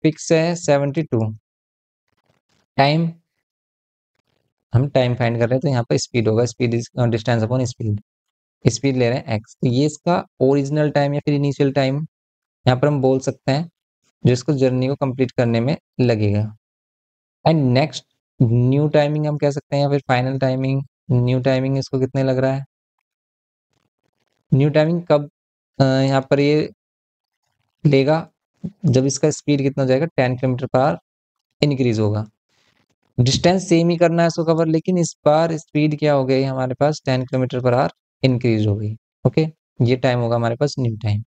फिक्स है 72, टाइम हम टाइम फाइंड कर रहे हैं तो यहाँ पर स्पीड होगा, speed distance upon speed, speed ले रहे हैं x, तो ये इसका ओरिजिनल टाइम या फिर इनिशियल टाइम यहाँ पर हम बोल सकते हैं, जो इसको जर्नी को कंप्लीट करने में लगेगा। एंड नेक्स्ट न्यू टाइमिंग हम कह सकते हैं या फिर फाइनल टाइमिंग, न्यू टाइमिंग इसको कितने लग रहा है, न्यू टाइमिंग कब यहाँ पर ये लेगा, जब इसका स्पीड कितना हो जाएगा 10 किलोमीटर पर आवर इंक्रीज होगा। डिस्टेंस सेम ही करना है इसको कवर, लेकिन इस बार स्पीड क्या हो गई हमारे पास 10 किलोमीटर पर आवर इंक्रीज हो गई। ओके, ये टाइम होगा हमारे पास न्यू टाइम।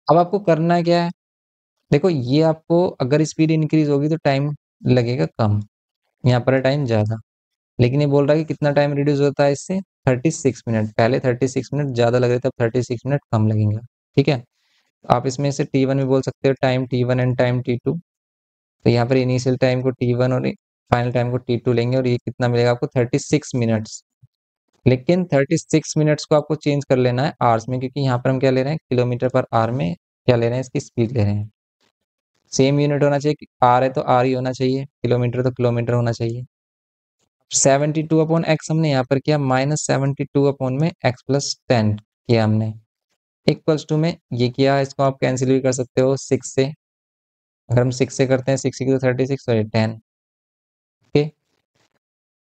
अब आपको करना क्या है, देखो ये आपको अगर स्पीड इंक्रीज होगी तो टाइम लगेगा कम, यहाँ पर टाइम ज्यादा, लेकिन ये बोल रहा है कि कितना टाइम रिड्यूस होता है इससे, 36 मिनट। पहले 36 मिनट ज्यादा लग रहे थे, अब 36 मिनट कम लगेंगे। ठीक है, आप इसमें से T1 भी बोल सकते हो, time T1 and time T2। तो यहाँ पर इनिशियल टाइम को T1 और फाइनल टाइम को T2 लेंगे, और ये कितना मिलेगा आपको 36 मिनट्स। लेकिन 36 मिनट्स को आपको चेंज कर लेना है आवर्स में, क्योंकि यहाँ पर हम क्या ले रहे हैं, किलोमीटर पर आवर में क्या ले रहे हैं, इसकी स्पीड ले रहे हैं। सेम यूनिट होना चाहिए, आर है तो आर ही होना चाहिए, किलोमीटर तो किलोमीटर होना चाहिए। 72 अपॉन एक्स हमने यहाँ पर किया, -72 अपॉन में x प्लस 10 किया हमने, इक्वल्स टू में ये किया, इसको आप कैंसिल भी कर सकते हो 6 से। अगर हम 6 से करते हैं 6 की तो 36 और ये 10। ओके,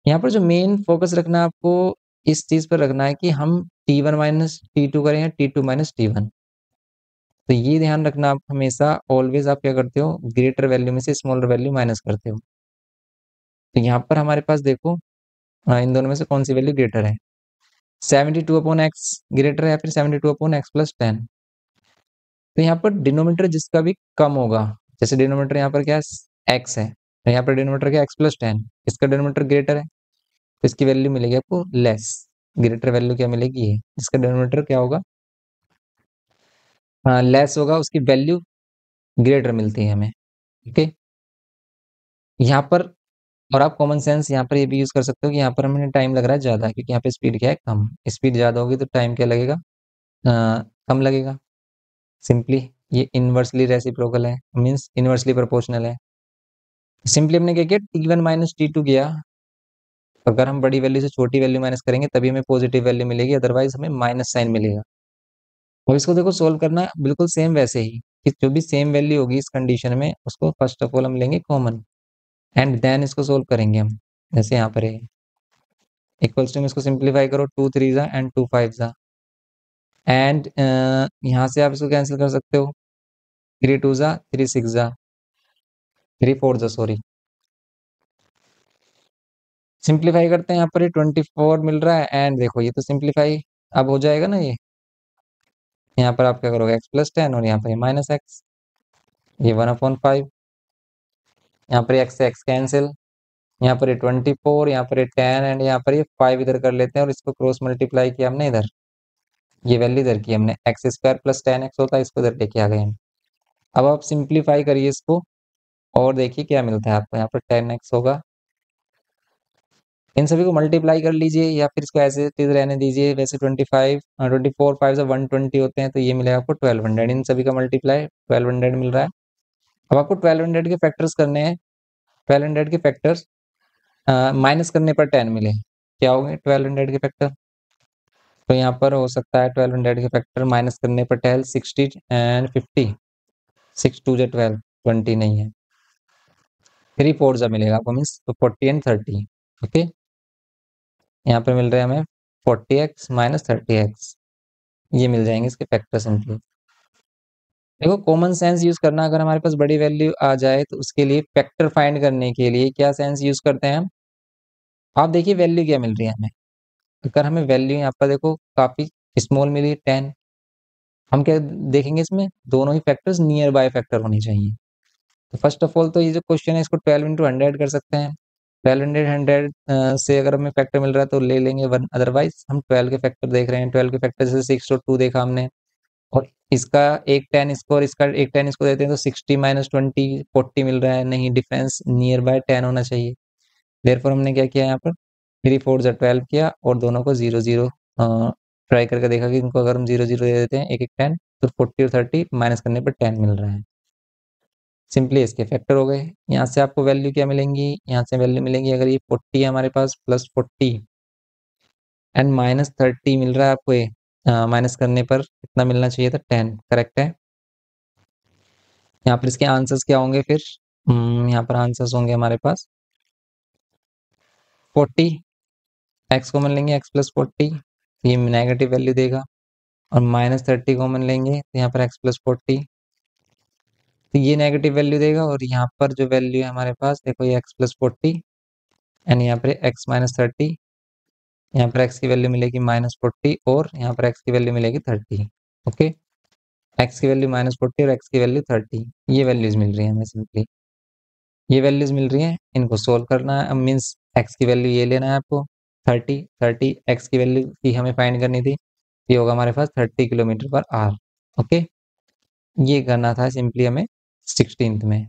यहाँ पर जो मेन फोकस रखना है आपको, इस चीज पर रखना है कि हम T1 माइनस T2 करें या T2 माइनस T1। तो ये ध्यान रखना, आप हमेशा ऑलवेज आप क्या करते हो, ग्रेटर वैल्यू में से स्मॉलर वैल्यू माइनस करते हो। तो यहाँ पर हमारे पास देखो, इन दोनों में से कौन सी वैल्यू ग्रेटर है, 72/x ग्रेटर है या फिर 72/x+10। तो यहाँ पर डिनोमिनेटर जिसका भी कम होगा, जैसे डिनोमिनेटर यहाँ पर क्या है x है, तो यहाँ पर डिनोमिनेटर क्या x+10, इसका डिनोमिनेटर ग्रेटर है तो इसकी वैल्यू मिलेगी आपको लेस। ग्रेटर वैल्यू क्या मिलेगी, ये इसका डिनोमिनेटर क्या होगा, हाँ लेस होगा, उसकी वैल्यू ग्रेटर मिलती है हमें। ओके, यहाँ पर, और आप कॉमन सेंस यहाँ पर ये भी यूज कर सकते हो कि यहाँ पर हमें टाइम लग रहा है ज्यादा, क्योंकि यहाँ पे स्पीड क्या है कम, स्पीड ज्यादा होगी तो टाइम क्या लगेगा, कम लगेगा। सिंपली ये इनवर्सली रेसिप्रोकल है, मीन्स इनवर्सली प्रोपोर्शनल है। सिंपली हमने क्या किया, T1 - T2 किया, अगर हम बड़ी वैल्यू से छोटी वैल्यू माइनस करेंगे तभी हमें पॉजिटिव वैल्यू मिलेगी, अदरवाइज हमें माइनस साइन मिलेगा। और इसको देखो सोल्व करना बिल्कुल सेम वैसे ही, कि जो भी सेम वैल्यू होगी इस कंडीशन में उसको फर्स्ट ऑफ ऑल हम लेंगे कॉमन, एंड देन इसको सोल्व करेंगे हम। जैसे यहाँ पर है इक्वल्स टू में इसको सिंप्लीफाई करो, 2 3 जा एंड 2 5 जा, एंड यहाँ से आप इसको कैंसिल कर सकते हो, 3 2 जा 3 6 जा 3 4 जा, सॉरी। सिंप्लीफाई करते हैं, यहाँ पर ये 24 मिल रहा है, एंड देखो ये तो सिंप्लीफाई अब हो जाएगा ना, ये यहाँ पर आप क्या करोगे x+10 और यहाँ पर ये -x, ये 1/5, यहाँ पर x से x कैंसिल, यहाँ पर ये 24, यहाँ पर ये 10 एंड यहाँ पर ये 5 इधर कर लेते हैं और इसको क्रॉस मल्टीप्लाई किया हमने इधर, ये वैल्यू इधर की हमने, x² + 10x होता है, इसको इधर लेके आ गए हम। अब आप सिंप्लीफाई करिए इसको और देखिए क्या मिलता है आपको, यहाँ पर 10x होगा, इन सभी को मल्टीप्लाई कर लीजिए या फिर इसको ऐसे चीज रहने दीजिए, वैसे 25 24 5 से 120 होते हैं तो ये मिलेगा आपको 1200, इन सभी का मल्टीप्लाई 1200 मिल रहा है। अब आपको 1200 के फैक्टर्स करने हैं, 1200 के फैक्टर्स माइनस करने पर 10 मिले, क्या होंगे 1200 के फैक्टर, तो यहाँ पर हो सकता है 1200 के फैक्टर माइनस करने पर 10 60 एंड 50, 6 2 जा 12, 20 नहीं है, 3 4 जा मिलेगा आपको, मीन्स तो 40 एंड 30। ओके, यहाँ पर मिल रहा है हमें 40x - 30x, ये मिल जाएंगे इसके फैक्टर सिंपली। देखो कॉमन सेंस यूज करना, अगर हमारे पास बड़ी वैल्यू आ जाए तो उसके लिए फैक्टर फाइंड करने के लिए क्या सेंस यूज करते हैं हम, आप देखिए वैल्यू क्या मिल रही है हमें, अगर हमें वैल्यू यहाँ पर देखो काफी स्मॉल मिली 10, हम क्या देखेंगे इसमें दोनों ही फैक्टर्स नियर बाय फैक्टर होने चाहिए। तो फर्स्ट ऑफ ऑल तो ये जो क्वेश्चन है इसको 12 × 100 कर सकते हैं, 12 × 100 से अगर हमें फैक्टर मिल रहा है तो ले लेंगे वन, अदरवाइज हम 12 के फैक्टर देख रहे हैं, 12 के फैक्टर जैसे 6 और 2 देखा हमने, और इसका एक 10 इसको और इसका एक 10 इसको देते हैं तो 60 - 20 40 मिल रहा है, नहीं डिफरेंस नियर बाय 10 होना चाहिए। देयरफॉर हमने क्या किया यहाँ पर 3 4 जा 12 किया और दोनों को 0 0 ट्राई करके देखा कि इनको अगर हम 0 0 दे देते हैं एक एक 10 तो 40 और 30 माइनस करने पर 10 मिल रहा है। सिंपली इसके फैक्टर हो गए। यहाँ से आपको वैल्यू क्या मिलेंगी, यहाँ से वैल्यू मिलेंगी, अगर ये 40 है हमारे पास +40 एंड -30 मिल रहा है आपको, ये माइनस करने पर कितना मिलना चाहिए था 10, करेक्ट है। यहाँ पर इसके आंसर्स क्या होंगे फिर, यहाँ पर आंसर्स होंगे हमारे पास 40, एक्स कॉमन लेंगे x+40, ये नेगेटिव वैल्यू देगा, और -30 कॉमन लेंगे तो यहाँ पर x+40, तो ये नेगेटिव वैल्यू देगा, और यहाँ पर जो वैल्यू है हमारे पास देखो ये x+40 एंड यहाँ पर x - 30, यहाँ पर x की वैल्यू मिलेगी -40 और यहाँ पर x की वैल्यू मिलेगी 30। ओके, x की वैल्यू -40 और x की वैल्यू 30, ये वैल्यूज मिल रही है हमें सिंपली, ये वैल्यूज मिल रही हैं, इनको सोल्व करना है, मीन्स x की वैल्यू ये लेना है आपको 30 30, x की वैल्यू की हमें फाइंड करनी थी, ये होगा हमारे पास 30 km/h। ओके, ये करना था सिंपली हमें 16th में।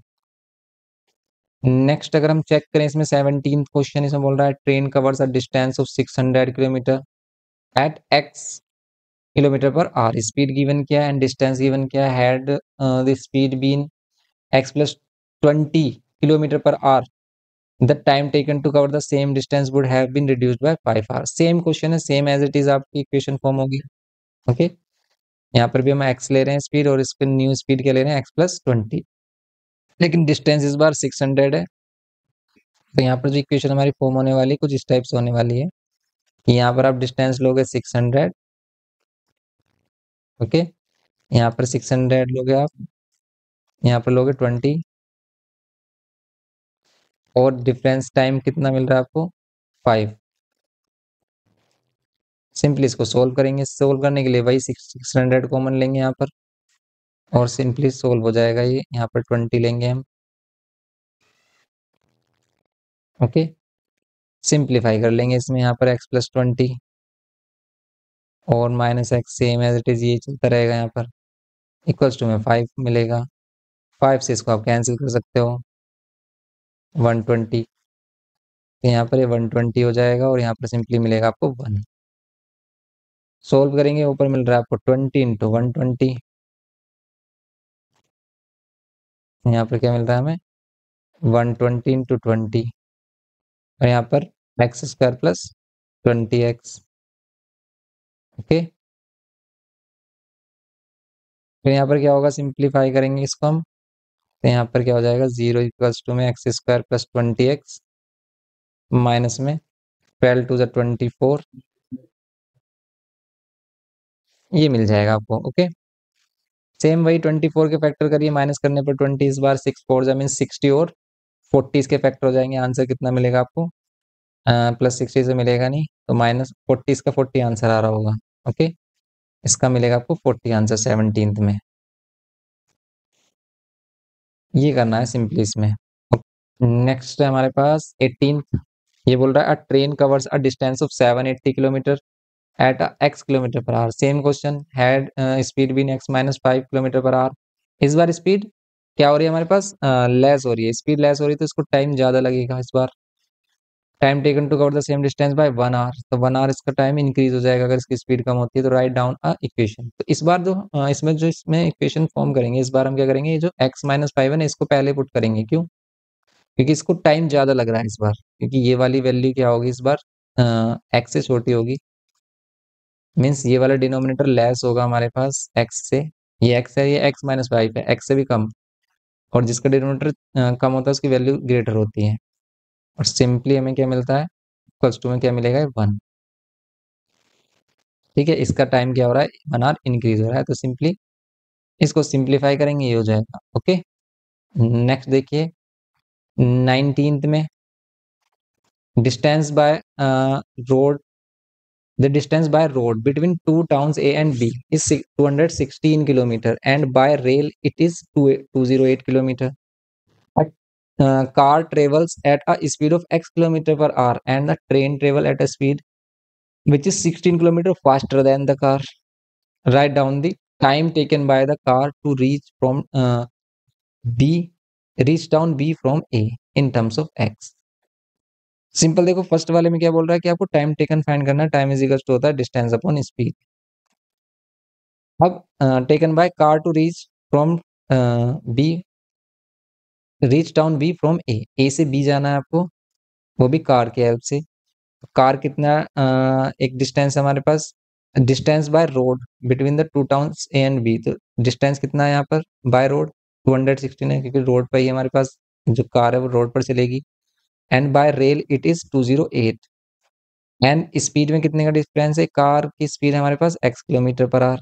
नेक्स्ट अगर हम चेक करें इसमें 17th क्वेश्चन, इसमें बोल रहा है train covers a distance of 600 kilometre at x km/h, speed given क्या है एंड डिस्टेंस गिवन क्या है, had the speed been x + 20 km/h, the time taken to cover the same distance would have been reduced by 5 hours। Same question है, same as it is आपकी equation form होगी। Okay, यहाँ पर भी हम x ले रहे हैं स्पीड और इस पर न्यू स्पीड क्या ले रहे हैं x + 20, लेकिन डिस्टेंस इस बार 600 है। तो यहाँ पर जो इक्वेशन हमारी फॉर्म होने वाली है कुछ इस टाइप से होने वाली है कि यहाँ पर आप डिस्टेंस लोगे 600, ओके, यहाँ पर 600 लोगे आप, यहाँ पर लोगे 20, और डिफरेंस टाइम कितना मिल रहा है आपको 5। सिंपली इसको सोल्व करेंगे, सोल्व करने के लिए वही 600 कॉमन लेंगे यहाँ पर और सिंपली सोल्व हो जाएगा ये। यहाँ पर 20 लेंगे हम। ओके, सिंप्लीफाई कर लेंगे इसमें, यहाँ पर x प्लस 20 और minus x same as it is ये चलता रहेगा यहाँ पर। इक्वल्स टू में 5 मिलेगा, 5 से इसको आप कैंसिल कर सकते हो, 120। तो यहाँ पर ये 120 हो जाएगा और यहाँ पर सिंपली मिलेगा आपको 1। सोल्व करेंगे, ऊपर मिल रहा है आपको 20 इंटू 120, यहाँ पर क्या मिल रहा है हमें 120 इंटू 20 और यहाँ पर x square plus 20x। Okay, तो यहाँ पर क्या होगा, सिंप्लीफाई करेंगे इसको हम, तो यहाँ पर क्या हो जाएगा 0 इक्वल्स टू में x square plus 20x minus में 12 टू द 24, ये मिल जाएगा आपको। ओके, सेम वही 24 के फैक्टर करिए, माइनस करने पर 20 इस बार, 6 4 जा मीन 60 और 40 इसके फैक्टर हो जाएंगे। आंसर कितना मिलेगा आपको, प्लस 60 से मिलेगा नहीं तो माइनस 40 इसका 40 आंसर आ रहा होगा। ओके, इसका मिलेगा आपको 40 आंसर 17th में। ये करना है सिंपली इसमें। नेक्स्ट है हमारे पास 18। ये बोल रहा है a train covers a distance of 780 kilometre at x kilometre per hour. Same question, had speed been x minus 5 kilometre per hour. इस बार स्पीड क्या हो रही है हमारे पास, लेस हो रही है, स्पीड लेस हो रही है तो इसको टाइम ज्यादा लगेगा। इस बार time taken to cover the same distance by 1 hour, तो 1 आवर इसका टाइम इंक्रीज हो जाएगा अगर इसकी स्पीड कम होती है। तो राइट डाउन अ इक्वेशन। तो इस बार जो इसमें इक्वेशन फॉर्म करेंगे, इस बार हम क्या करेंगे, ये जो x माइनस 5 है ना इसको पहले पुट करेंगे। क्यों, क्योंकि इसको टाइम ज्यादा लग रहा है इस बार, क्योंकि ये वाली वैल्यू क्या होगी इस बार, एक्स से छोटी होगी। मीन्स ये वाला डिनोमिनेटर लेस होगा हमारे पास एक्स से। ये एक्स है, ये एक्स माइनस 5 है, एक्स से भी कम। और जिसका डिनोमिनेटर कम होता है उसकी वैल्यू ग्रेटर होती है। और सिंपली हमें क्या मिलता है, प्लस टू में क्या मिलेगा 1। ठीक है, इसका टाइम क्या हो रहा है, 1 आवर इंक्रीज हो रहा है। तो सिंपली इसको सिंप्लीफाई करेंगे, ये हो जाएगा। ओके, नेक्स्ट देखिए 19th में, distance by road, the distance by road between two towns A and B is 216 kilometer and by rail it is 208 kilometer. A car travels at a speed of x kilometer per hour and the train travel at a speed which is 16 kilometer faster than the car. Write down the time taken by the car to B, reach down B from A in terms of x. Simple देखो, first वाले में क्या बोल रहा है कि आपको time taken find करना है। टाइम इज इक्वल टू होता है डिस्टेंस अपॉन स्पीड। अब taken by car to reach from B, reach down B from A से बी जाना है आपको, वो भी कार की हेल्प से। कार कितना, एक डिस्टेंस हमारे पास, distance by road between the two towns A and B, तो डिस्टेंस कितना है यहाँ पर बाय रोड 216 है, क्योंकि रोड पर ही हमारे पास जो कार है वो रोड पर चलेगी। And bye rail it is 208। And speed में कितने का डिफरेंस है, कार की स्पीड है हमारे पास x kilometre per our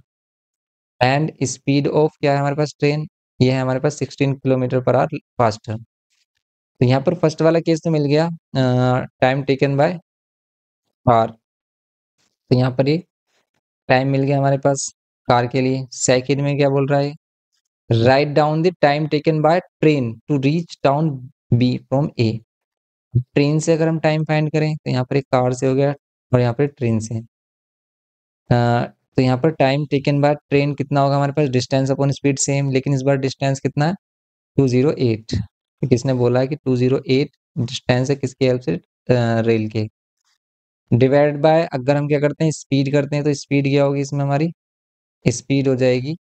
and speed of क्या है हमारे पास ट्रेन, ये है हमारे पास 16 किलोमीटर पर आवर फास्टर। तो यहाँ पर फर्स्ट वाला केस तो मिल गया, टाइम टेकन बाय कार, तो यहाँ पर ये टाइम मिल गया हमारे पास कार के लिए। सेकंड में क्या बोल रहा है, write down the time taken by train to reach town B from A. Train से अगर हम टाइम फाइंड करें तो यहाँ पर एक कार से हो गया और यहाँ पर ट्रेन से। तो यहाँ पर टाइम टेकन बाय ट्रेन कितना होगा हमारे पास, डिस्टेंस अपॉन स्पीड सेम, लेकिन इस बार डिस्टेंस कितना है 208। किसने बोला है कि 208 डिस्टेंस है, किसकी हेल्प से, रेल के। डिवाइड बाय अगर हम क्या करते हैं स्पीड करते हैं तो स्पीड क्या होगी इसमें हमारी, स्पीड हो जाएगी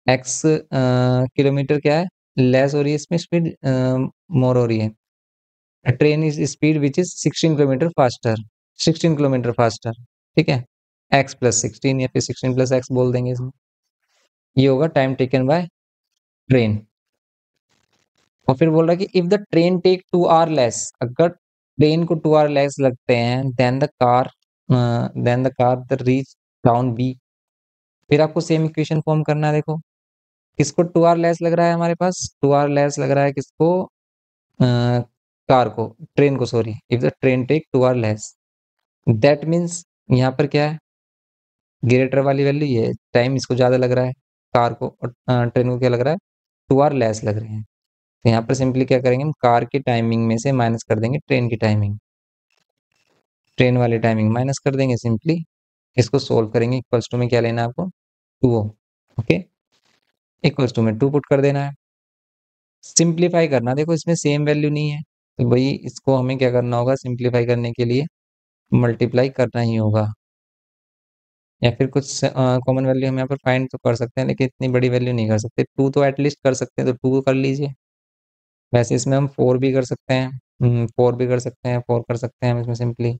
x किलोमीटर क्या है लेस हो रही है, इसमें स्पीड मोर हो रही है। Train is speed which is 16 kilometre faster, 16 kilometre faster. ठीक है, x प्लस 16 या फिर 16 प्लस x बोल देंगे इसमें। ये होगा टाइम टेकन बाय ट्रेन। और फिर बोल रहा है कि if the train take 2 hour less, अगर ट्रेन को 2 आवर लेस लगते हैं then the car the reach town B. फिर आपको सेम इक्वेशन फॉर्म करना है। देखो किसको 2 आवर लेस लग रहा है हमारे पास, 2 आवर लेस लग रहा है किसको, कार को, ट्रेन को, sorry. If the train take 2 hour less that means यहाँ पर क्या है, ग्रेटर वाली वैल्यू ये है, टाइम इसको ज़्यादा लग रहा है कार को, और ट्रेन को क्या लग रहा है, 2 आवर लेस लग रहे हैं। तो यहाँ पर सिंपली क्या करेंगे हम, कार की टाइमिंग में से माइनस कर देंगे ट्रेन की टाइमिंग, ट्रेन वाली टाइमिंग माइनस कर देंगे सिंपली। इसको सोल्व करेंगे, इक्वल्स टू में क्या लेना है आपको, 2 ओके, इक्वल्स टू में 2 पुट कर देना है। सिंप्लीफाई करना, देखो इसमें सेम वैल्यू नहीं है, तो भाई इसको हमें क्या करना होगा, सिंप्लीफाई करने के लिए मल्टीप्लाई करना ही होगा, या फिर कुछ कॉमन वैल्यू हम यहाँ पर फाइंड तो कर सकते हैं, लेकिन इतनी बड़ी वैल्यू नहीं कर सकते, 2 तो एटलीस्ट कर सकते हैं, तो 2 कर लीजिए। वैसे इसमें हम 4 भी कर सकते हैं, 4 भी कर सकते हैं, 4 कर सकते हैं हम इसमें सिंपली।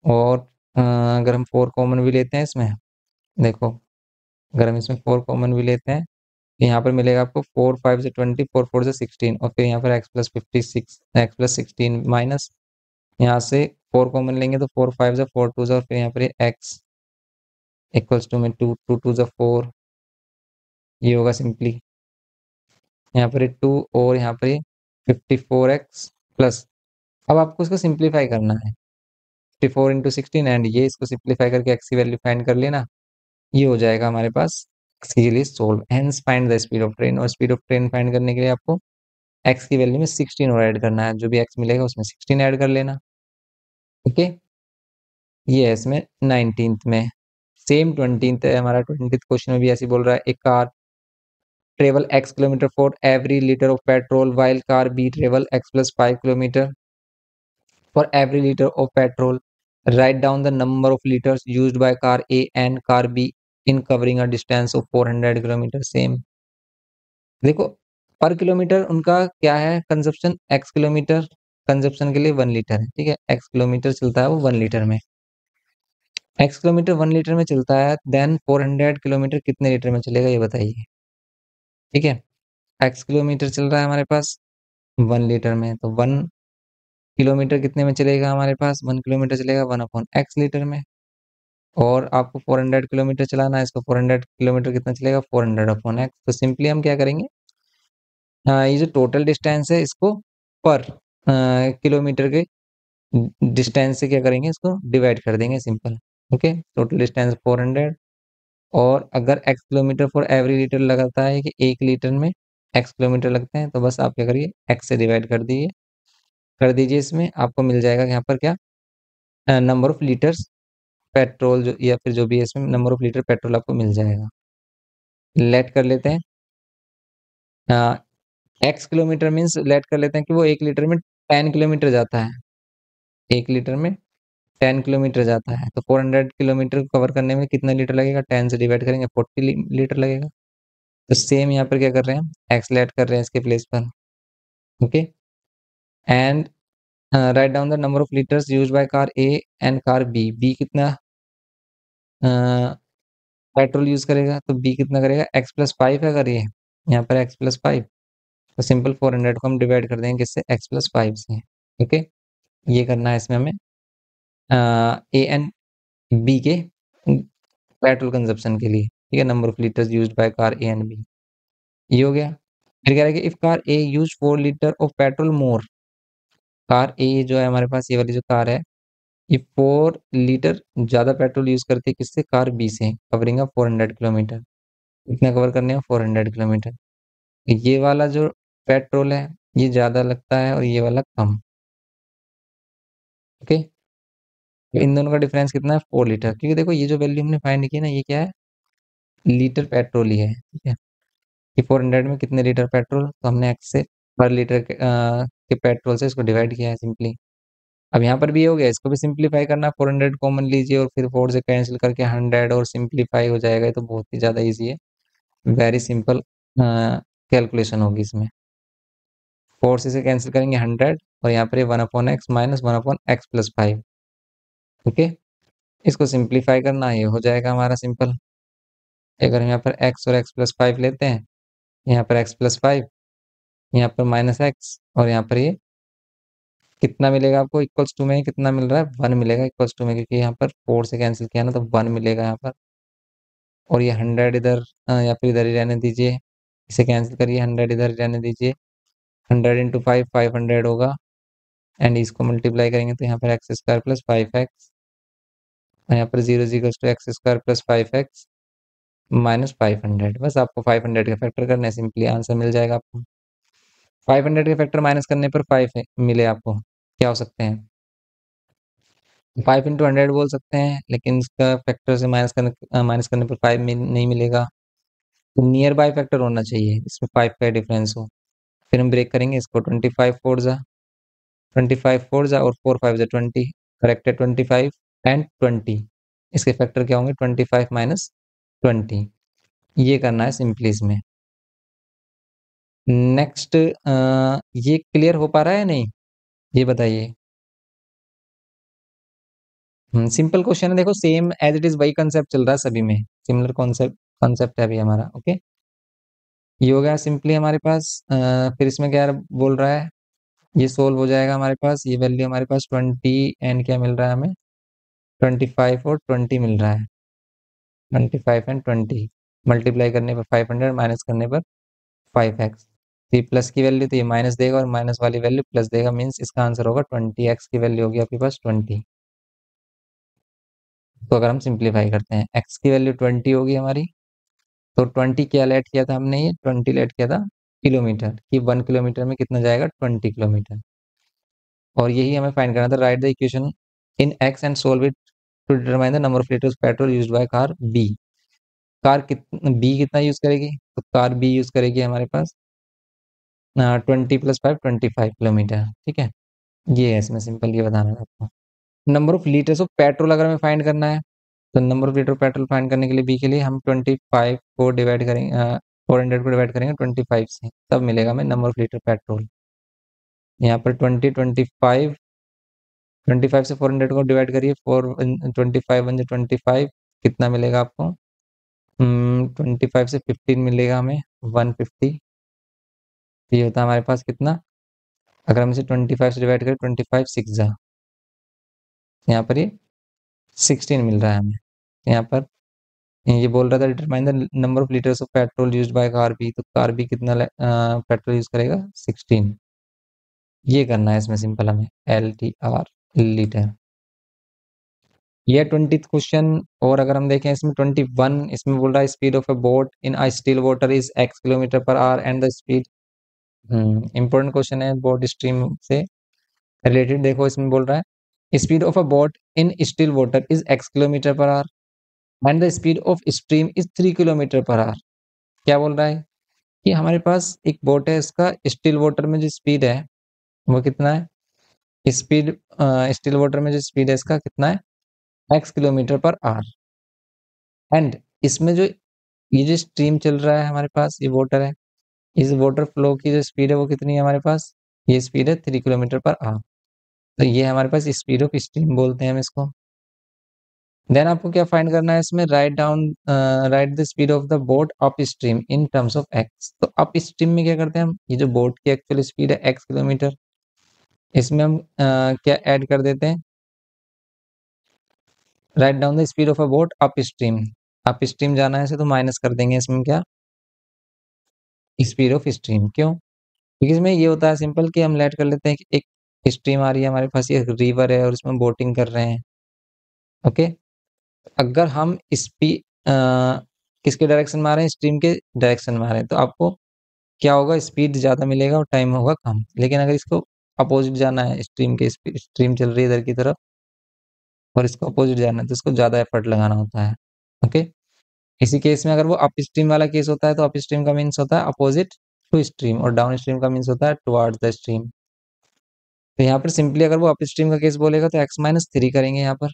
और अगर हम 4 कॉमन भी लेते हैं इसमें, देखो अगर हम इसमें 4 कॉमन भी लेते हैं, तो यहाँ पर मिलेगा आपको 4 5 से 20, 4 4 से 16, और फिर यहाँ पर x+56 माइनस, यहाँ से 4 कॉमन लेंगे तो 4 5 से 4 2 से, और फिर यहाँ पर x इक्वल्स टू में 2 2 2 से 4, ये होगा सिंपली। यहाँ पर 2 और यहाँ पर 54x प्लस, अब आपको इसको सिंप्लीफाई करना है, 54 × 16, एंड ये इसको सिंप्लीफाई करके x की वैल्यू फाइंड कर लेना, ये हो जाएगा हमारे पास x के लिए solve. Hence find the speed of train, और स्पीड ऑफ ट्रेन फाइंड करने के लिए आपको x की वैल्यू में 16 और ऐड करना है, जो भी x मिलेगा उसमें 16 ऐड कर लेना, ओके। ये है इसमें 19th में। सेम 20th है हमारा, 20th क्वेश्चन में भी ऐसे बोल रहा है, एक car travel x kilometre for every litre of petrol, while car B travel x+5 kilometre for every liter of petrol. Write down the number of liters used by car A and car B in covering a distance of 400 kilometre. Same देखो, पर kilometre उनका क्या है consumption, x kilometre consumption के लिए 1 litre है, ठीक है, x किलोमीटर चलता है वो 1 लीटर में, x किलोमीटर 1 लीटर में चलता है, देन 400 किलोमीटर कितने लीटर में चलेगा ये बताइए, ठीक है। x किलोमीटर चल रहा है हमारे पास 1 लीटर में, तो 1 किलोमीटर कितने में चलेगा हमारे पास, 1 किलोमीटर चलेगा 1/x लीटर में। और आपको 400 किलोमीटर चलाना है, इसको 400 किलोमीटर कितना चलेगा, 400/x। तो सिंपली हम क्या करेंगे, ये जो टोटल डिस्टेंस है इसको पर किलोमीटर के डिस्टेंस से क्या करेंगे, इसको डिवाइड कर देंगे सिंपल, ओके। टोटल डिस्टेंस 400, और अगर x kilometre for every litre लगाता है कि 1 लीटर में x किलोमीटर लगते हैं, तो बस आप क्या करिए, x से डिवाइड कर दीजिए इसमें आपको मिल जाएगा यहाँ पर क्या, नंबर ऑफ लीटर्स पेट्रोल, जो या फिर जो भी है इसमें नंबर ऑफ लीटर पेट्रोल आपको मिल जाएगा। लेट कर लेते हैं, एक्स किलोमीटर मीन्स लेट कर लेते हैं कि वो 1 लीटर में 10 किलोमीटर जाता है, 1 लीटर में 10 किलोमीटर जाता है, तो 400 किलोमीटर कवर करने में कितना लीटर लगेगा, 10 से डिवाइड करेंगे 40 लीटर लगेगा। तो सेम यहाँ पर क्या कर रहे हैं, एक्स लेट कर रहे हैं इसके प्लेस पर, okay. And write down the number of litres use by car A and car B, B कितना पेट्रोल यूज करेगा, तो बी कितना करेगा, x+5 है अगर ये यहाँ पर x+5, तो सिंपल 400 को हम डिवाइड कर देंगे किससे, x+5 से, ओके। ये करना है इसमें हमें ए एंड बी के पेट्रोल कंजप्शन के लिए, ठीक है, number of litres used by car A and B, ये हो गया। फिर कह रहा है कि if car A use 4 litre of petrol more, car A जो है हमारे पास, ये वाली जो कार है, ये 4 लीटर ज्यादा पेट्रोल यूज करती है किससे, कार बी से, कवरिंग अ 400 किलोमीटर, कितना कवर करने हैं, 400 किलोमीटर। ये वाला जो पेट्रोल है ये ज्यादा लगता है और ये वाला कम, ओके। तो इन दोनों का डिफरेंस कितना है, 4 लीटर, क्योंकि देखो ये जो वैल्यू हमने फाइंड की है ना, ये क्या है, लीटर पेट्रोल ही है, ठीक है। कि 400 में कितने लीटर पेट्रोल, तो हमने एक्स से पर लीटर के पेट्रोल से इसको डिवाइड किया है सिंपली। अब यहाँ पर भी ये हो गया, इसको भी सिंप्लीफाई करना, 400 कॉमन लीजिए और फिर 4 से कैंसिल करके 100 और सिंप्लीफाई हो जाएगा, ये तो बहुत ही ज़्यादा ईजी है, वेरी सिंपल कैलकुलेशन होगी इसमें। 4 से कैंसिल करेंगे 100, और यहाँ पर ये 1/x माइनस 1/x+5, ओके। इसको सिंप्लीफाई करना, ये हो जाएगा हमारा सिंपल। अगर हम यहाँ पर x और x+5 लेते हैं, यहाँ पर x+5, यहाँ पर -x, और यहाँ पर ये कितना मिलेगा आपको, इक्वल्स टू में कितना मिल रहा है, 1 मिलेगा इक्वल्स टू में, क्योंकि यहाँ पर 4 से कैंसिल किया ना, तो 1 मिलेगा यहाँ पर। और ये 100 इधर या फिर इधर ही रहने दीजिए, इसे कैंसिल करिए, 100 इधर ही रहने दीजिए, 100 × 5 500 होगा, एंड इसको मल्टीप्लाई करेंगे तो यहाँ पर x² + 5x यहाँ पर 0 is equal to x square plus 5x minus 500। बस आपको 500 का फैक्टर करना है, सिंपली आंसर मिल जाएगा आपको। 500 के फैक्टर माइनस करने पर 5 मिले आपको, क्या हो सकते हैं? 5 × 100 बोल सकते हैं, लेकिन इसका फैक्टर से माइनस करने पर 5 नहीं मिलेगा। तो नियर बाय फैक्टर होना चाहिए, इसमें 5 का डिफरेंस हो। फिर हम ब्रेक करेंगे इसको, 25 4 जा और 4 5 जा 20, करेक्ट है 25 एंड 20। इसके फैक्टर क्या होंगे? 25 माइनस 20। ये करना है सिंपली इसमें। नेक्स्ट, ये क्लियर हो पा रहा है नहीं, ये बताइए। सिंपल क्वेश्चन है, देखो सेम एज इट इज वही कंसेप्ट चल रहा है सभी में, सिमिलर कॉन्सेप्ट कंसेप्ट है अभी हमारा। ओके, ये हो गया सिंपली हमारे पास। फिर इसमें क्या बोल रहा है, ये सोल्व हो जाएगा हमारे पास। ये वैल्यू हमारे पास 20 एंड क्या मिल रहा है हमें? 25 और 20 मिल रहा है। 25 एंड 20 मल्टीप्लाई करने पर 500, माइनस करने पर 5x। ये प्लस की वैल्यू तो ये माइनस देगा, और माइनस वाली वैल्यू प्लस देगा, मीन्स इसका आंसर होगा 20। x की वैल्यू होगी आपके पास 20। तो अगर हम सिंप्लीफाई करते हैं, x की वैल्यू 20 होगी हमारी, तो 20 क्या लेट किया था हमने? ये 20 लेट किया था किलोमीटर, कि 1 किलोमीटर में कितना जाएगा? 20 किलोमीटर। और यही हमें फाइंड करना था। Write the equation in x and solve it to determine the number of litres petrol used by car B. Car B कितना यूज करेगी? तो कार बी यूज करेगी हमारे पास 20 + 5 25 किलोमीटर। ठीक है, ये है इसमें सिंपल, ये बताना है आपको। Number of litres of petrol अगर हमें फाइंड करना है, तो number of litre petrol find करने के लिए बी के लिए हम 25 को डिवाइड करेंगे, 400 को डिवाइड करेंगे 25 से, तब मिलेगा हमें नंबर ऑफ लीटर पेट्रोल। यहाँ पर 25 से 400 को डिवाइड करिए, 25 कितना मिलेगा आपको? 25 से 15 मिलेगा हमें, 150। ये होता है हमारे पास कितना? अगर हम इसे 25 से डिवाइड करें, 25 6 जा, यहाँ पर ये 16 मिल रहा है हमें। यहाँ पर ये बोल रहा था determine the number of litres of petrol used by car B, तो कार बी कितना पेट्रोल यूज करेगा? 16। ये करना है इसमें सिंपल हमें, LTR लीटर। ये 20th क्वेश्चन। और अगर हम देखें इसमें 21, इसमें बोल रहा है speed of a boat in a still water is x किलोमीटर/आवर and the speed. Important question है बोट स्ट्रीम से रिलेटेड। देखो इसमें बोल रहा है speed of a boat in still water is x किलोमीटर/आवर and the speed of stream is 3 किलोमीटर/आवर। क्या बोल रहा है कि हमारे पास एक बोट है, इसका स्टिल वाटर में जो स्पीड है वो कितना है? स्पीड स्टिल वाटर में जो स्पीड है इसका कितना है? x किलोमीटर/आवर। एंड इसमें जो ये जो स्ट्रीम चल रहा है हमारे पास, ये वाटर है, इस वाटर फ्लो की जो स्पीड है वो कितनी है हमारे पास? ये स्पीड है 3 किलोमीटर/आवर। तो ये हमारे पास स्पीड ऑफ स्ट्रीम बोलते हैं हम इसको। देन आपको क्या फाइंड करना है इसमें? Right the speed of the boat up stream in terms of x। तो अप स्ट्रीम में क्या करते हैं हम? ये जो बोट की एक्चुअल स्पीड है x किलोमीटर, इसमें हम क्या ऐड कर देते हैं? Right down the speed of a boat up stream. Up stream जाना है इसे तो माइनस कर देंगे इसमें क्या? Speed of stream. क्यों? क्योंकि इसमें ये होता है सिंपल कि हम लेट कर लेते हैं कि एक स्ट्रीम आ रही है हमारे पास, ये रिवर है और इसमें बोटिंग कर रहे हैं। ओके, अगर हम स्पीड किसके डायरेक्शन में आ रहे हैं? स्ट्रीम के डायरेक्शन में आ रहे हैं, तो आपको क्या होगा? स्पीड ज़्यादा मिलेगा और टाइम होगा कम। लेकिन अगर इसको अपोजिट जाना है, स्ट्रीम के स्ट्रीम चल रही है इधर की तरफ और इसको अपोजिट जाना है, तो इसको ज़्यादा एफर्ट लगाना होता है। ओके, इसी केस में अगर वो अप स्ट्रीम वाला केस होता है, तो अप स्ट्रीम का मीन्स होता है अपोजिट टू स्ट्रीम, और डाउन स्ट्रीम का मीन्स होता है टुवर्ड्स द स्ट्रीम। तो यहाँ पर सिंपली अगर वो अप स्ट्रीम का केस बोलेगा तो x-3 करेंगे यहाँ पर।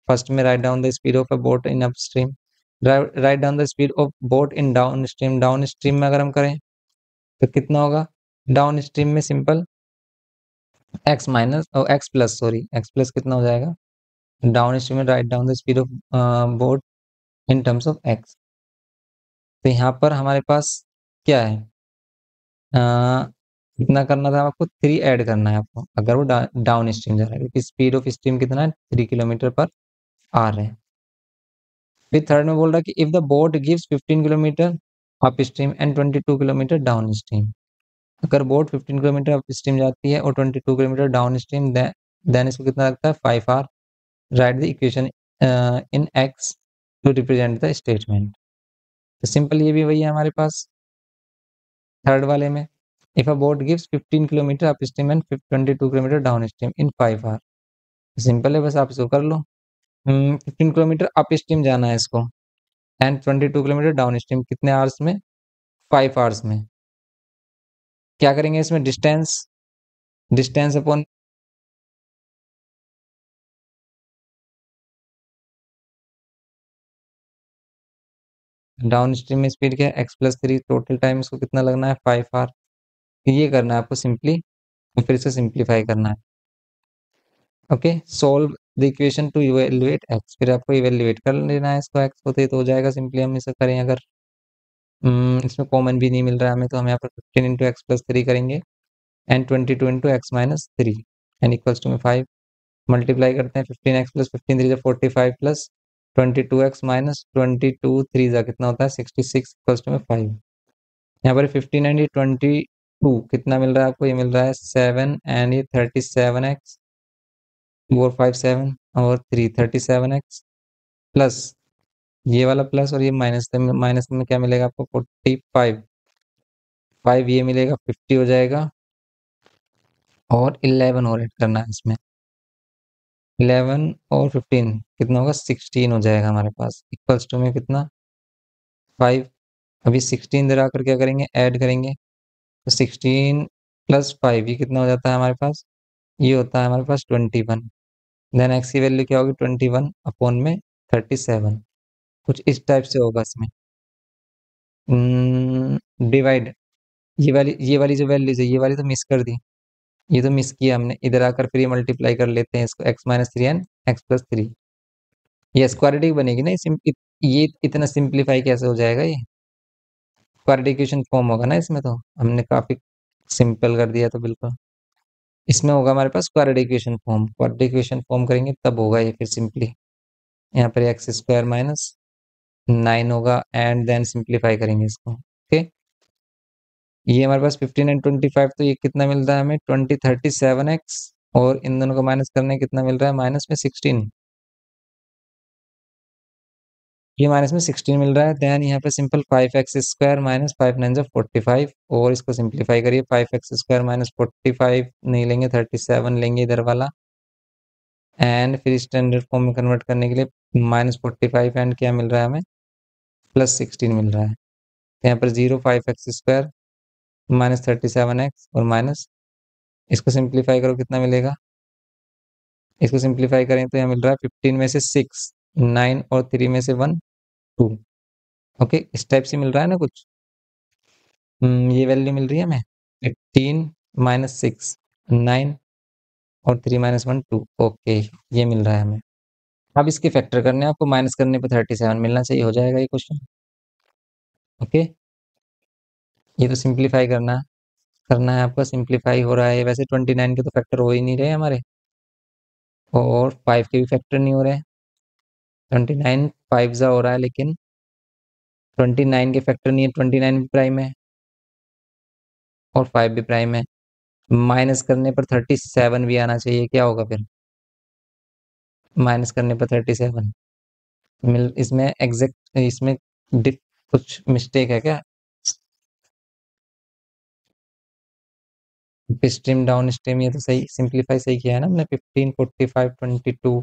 फर्स्ट में right down the speed of a boat in up stream, right down the speed of boat in down stream. Down stream में अगर हम करें तो कितना होगा? डाउन स्ट्रीम में सिंपल x कितना हो जाएगा? डाउन स्ट्रीम में right down the speed of boat in terms of x। तो यहाँ पर हमारे पास क्या है? कितना करना था आपको? 3 ऐड करना है आपको, अगर वो डाउन स्ट्रीम जा रहा है, क्योंकि स्पीड ऑफ स्ट्रीम कितना है? 3 किलोमीटर/आवर है। फिर थर्ड में बोल रहा है कि if the boat gives 15 kilometre upstream and 22 kilometre down stream. अगर बोट 15 किलोमीटर अप स्ट्रीम जाती है और 22 किलोमीटर डाउन स्ट्रीम, देन इसको कितना लगता है? 5 hour. Write the equation in x to represent the statement. तो सिंपल ये भी वही है हमारे पास थर्ड वाले में। If a boat gives 15 kilometre upstream and 22 kilometre downstream in 5 hour. Simple है, बस आप इसको कर लो। 15 किलोमीटर अप स्ट्रीम जाना है इसको एंड 22 किलोमीटर डाउन स्ट्रीम, कितने आवर्स में? 5 आवर्स में। क्या करेंगे इसमें? Distance, distance upon down stream में स्पीड क्या है? x+3। टोटल टाइम इसको कितना लगना है? 5 आवर। ये करना है आपको सिंपली, और फिर इसे सिंप्लीफाई करना है। Okay, solve the equation two evaluate x। फिर आपको इवेल्युएट कर लेना है इसको, x को, तो हो जाएगा सिंपली। हम इसे करें अगर इसमें कॉमन भी नहीं मिल रहा है हमें, तो हम यहाँ पर 15 इंटू x+3 करेंगे and 22 into x-3 n equals to में 5। मल्टीप्लाई करते हैं 15x plus 15 3 45 plus 22x minus 22 3 कितना होता है? 66 इक्वल्स टू में 5। यहाँ पर 15 एंड ये 22 कितना मिल रहा है आपको? ये मिल रहा है 7 एंड ये 37x 457 और 3 37x प्लस ये वाला प्लस और ये माइनस, माइनस में क्या मिलेगा आपको? 45 5 ये मिलेगा 50 हो जाएगा, और 11 और ऐड करना है इसमें। 11 और 15 कितना होगा? 16 हो जाएगा हमारे पास, इक्वल्स टू में कितना? 5। अभी 16 इधर आकर क्या करेंगे? ऐड करेंगे, तो 16 प्लस 5 ये कितना हो जाता है हमारे पास? ये होता है हमारे पास 21। देन एक्स की वैल्यू क्या होगी? 21 अपॉन में 37। कुछ इस टाइप से होगा इसमें। डिवाइड, ये वाली जो वैल्यूज है, ये वाली तो मिस कर दी, ये तो मिस किया हमने। इधर आकर फिर ये मल्टीप्लाई कर लेते हैं इसको, x-3 एंड x+3। ये स्क्वाड्रेटिक बनेगी ना ये इतना सिंप्लीफाई कैसे हो जाएगा? ये क्वाड्रेटिक इक्वेशन फॉर्म होगा ना इसमें, तो हमने काफी सिंपल कर दिया। तो बिल्कुल इसमें होगा हमारे पास quadratic equation form. Quadratic equation form करेंगे तब होगा ये फिर सिंपली। यहाँ पर x² माइनस 9 होगा एंड देन सिंप्लीफाई करेंगे इसको। ओके, ये हमारे पास 15 एंड 25, तो ये कितना मिल रहा है हमें? 37x, और इन दोनों को माइनस करने कितना मिल रहा है? माइनस में 16। ये माइनस में 16 मिल रहा है। देन यहाँ पे सिंपल 5x² माइनस 5 9 45, और इसको सिंप्लीफाई करिए। 5x² माइनस 45 नहीं लेंगे, 37 लेंगे इधर वाला, एंड फिर स्टैंडर्ड फॉर्म में कन्वर्ट करने के लिए -45 एंड क्या मिल रहा है हमें? +16 मिल रहा है। तो यहाँ पर 0 5x² माइनस 37x और माइनस, इसको सिंप्लीफाई करो कितना मिलेगा? इसको सिंप्लीफाई करें तो यहाँ मिल रहा है 15 में से 6 9 और 3 में से 1 2। ओके, इस टाइप से मिल रहा है ना कुछ। ये वैल्यू मिल रही है हमें 15 माइनस 6 9 और 3 माइनस 1 2। ओके, ये मिल रहा है हमें। अब इसके फैक्टर करने हैं आपको, माइनस करने पर 37 मिलना चाहिए, हो जाएगा ये क्वेश्चन। ओके, ये तो सिंप्लीफाई करना है आपको। सिंप्लीफाई हो रहा है, वैसे 29 के तो फैक्टर हो ही नहीं रहे हमारे, और 5 के भी फैक्टर नहीं हो रहे हैं। 29 5 जा हो रहा है, लेकिन 29 के फैक्टर नहीं है। 29 भी प्राइम है और 5 भी प्राइम है। माइनस करने पर 37 भी आना चाहिए, क्या होगा फिर? माइनस करने पर 37 मिल, इसमें एग्जैक्ट, इसमें कुछ मिस्टेक है क्या? स्ट्रीम डाउन स्ट्रीम, ये तो सही सिंप्लीफाई सही किया है ना हमने। 15 45 22,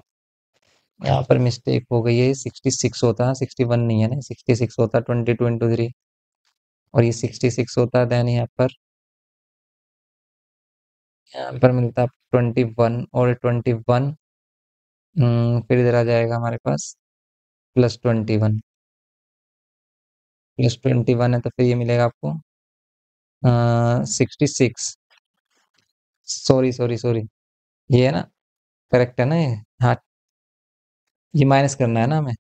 यहाँ पर मिस्टेक हो गई है। 66 होता है, 61 नहीं है ना, 66 होता है 22 इंटू 3, और ये 66 होता है। देन यहाँ पर मिलता है 21 और 21, फिर इधर आ जाएगा हमारे पास +21। +21 है तो फिर ये मिलेगा आपको 66। सॉरी सॉरी सॉरी, ये है ना, करेक्ट है ना ये? हाँ, ये माइनस करना है ना हमें,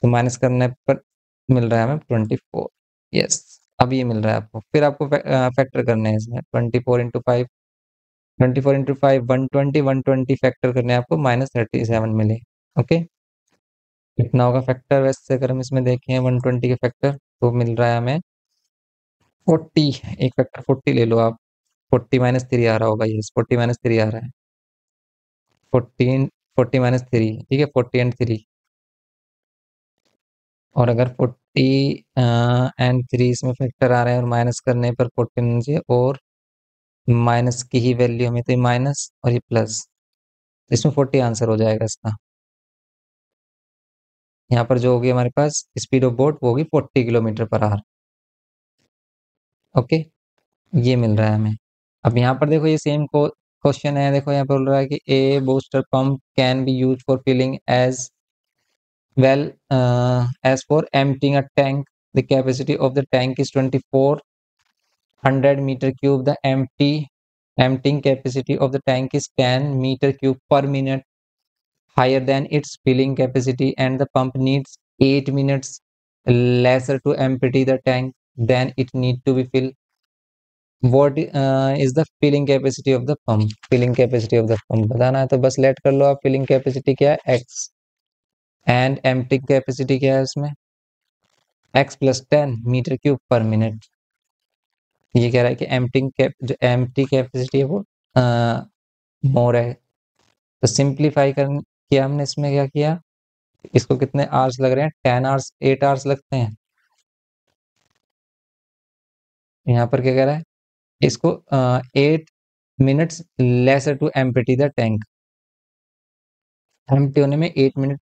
तो माइनस करने पर मिल रहा है हमें 24। यस, अब ये मिल रहा है आपको। फिर आपको फैक्टर करने हैं इसमें 24 इंटू 5, 24 इंटू 5 120, 120 फैक्टर करने हैं आपको, -37 मिले। ओके, कितना होगा फैक्टर? वैसे अगर हम इसमें देखें 120 के फैक्टर, तो मिल रहा है हमें 40। एक फैक्टर 40 ले लो आप, 40 माइनस 3 आ रहा होगा, यस 40 माइनस 3 आ रहा है। 14 40 माइनस 3, ठीक है, 40 एंड 3 और अगर 40 and 3 इसमें फैक्टर आ रहे हैं और माइनस करने पर 14 चाहिए, और माइनस की ही वैल्यू हमें, तो ये माइनस और ये प्लस, इसमें 40 आंसर हो जाएगा इसका। यहाँ पर जो होगी हमारे पास स्पीड ऑफ बोट, वो होगी 40 km/h। ओके, ये मिल रहा है हमें। अब यहाँ पर देखो, ये सेम क्वेश्चन है। देखो यहाँ पर बोल रहा है कि a booster pump can be use for filling as well as for emptying a tank. The capacity of the tank is 2400 m³ the emptying capacity of the tank is 10 m³ per minute, higher than its filling capacity, and the pump needs 8 minutes lesser to empty the tank than it need to be filled. What is the filling capacity of the pump? Filling capacity of the pump बताना है, तो बस late कर लो आप। filling capacity क्या है? x, and empty capacity क्या है उसमें? x plus 10 m³ per minute। ये कह रहा है कि जो empty capacity है वो मोर है। तो सिंप्लीफाई कर किया हमने, इसमें क्या किया, इसको कितने आवर्स लग रहे हैं? 10 आवर्स, 8 आवर्स लगते हैं। यहाँ पर क्या कह रहा है? इसको 8 minutes lesser to empty the tank. Empty होने में 8 मिनट।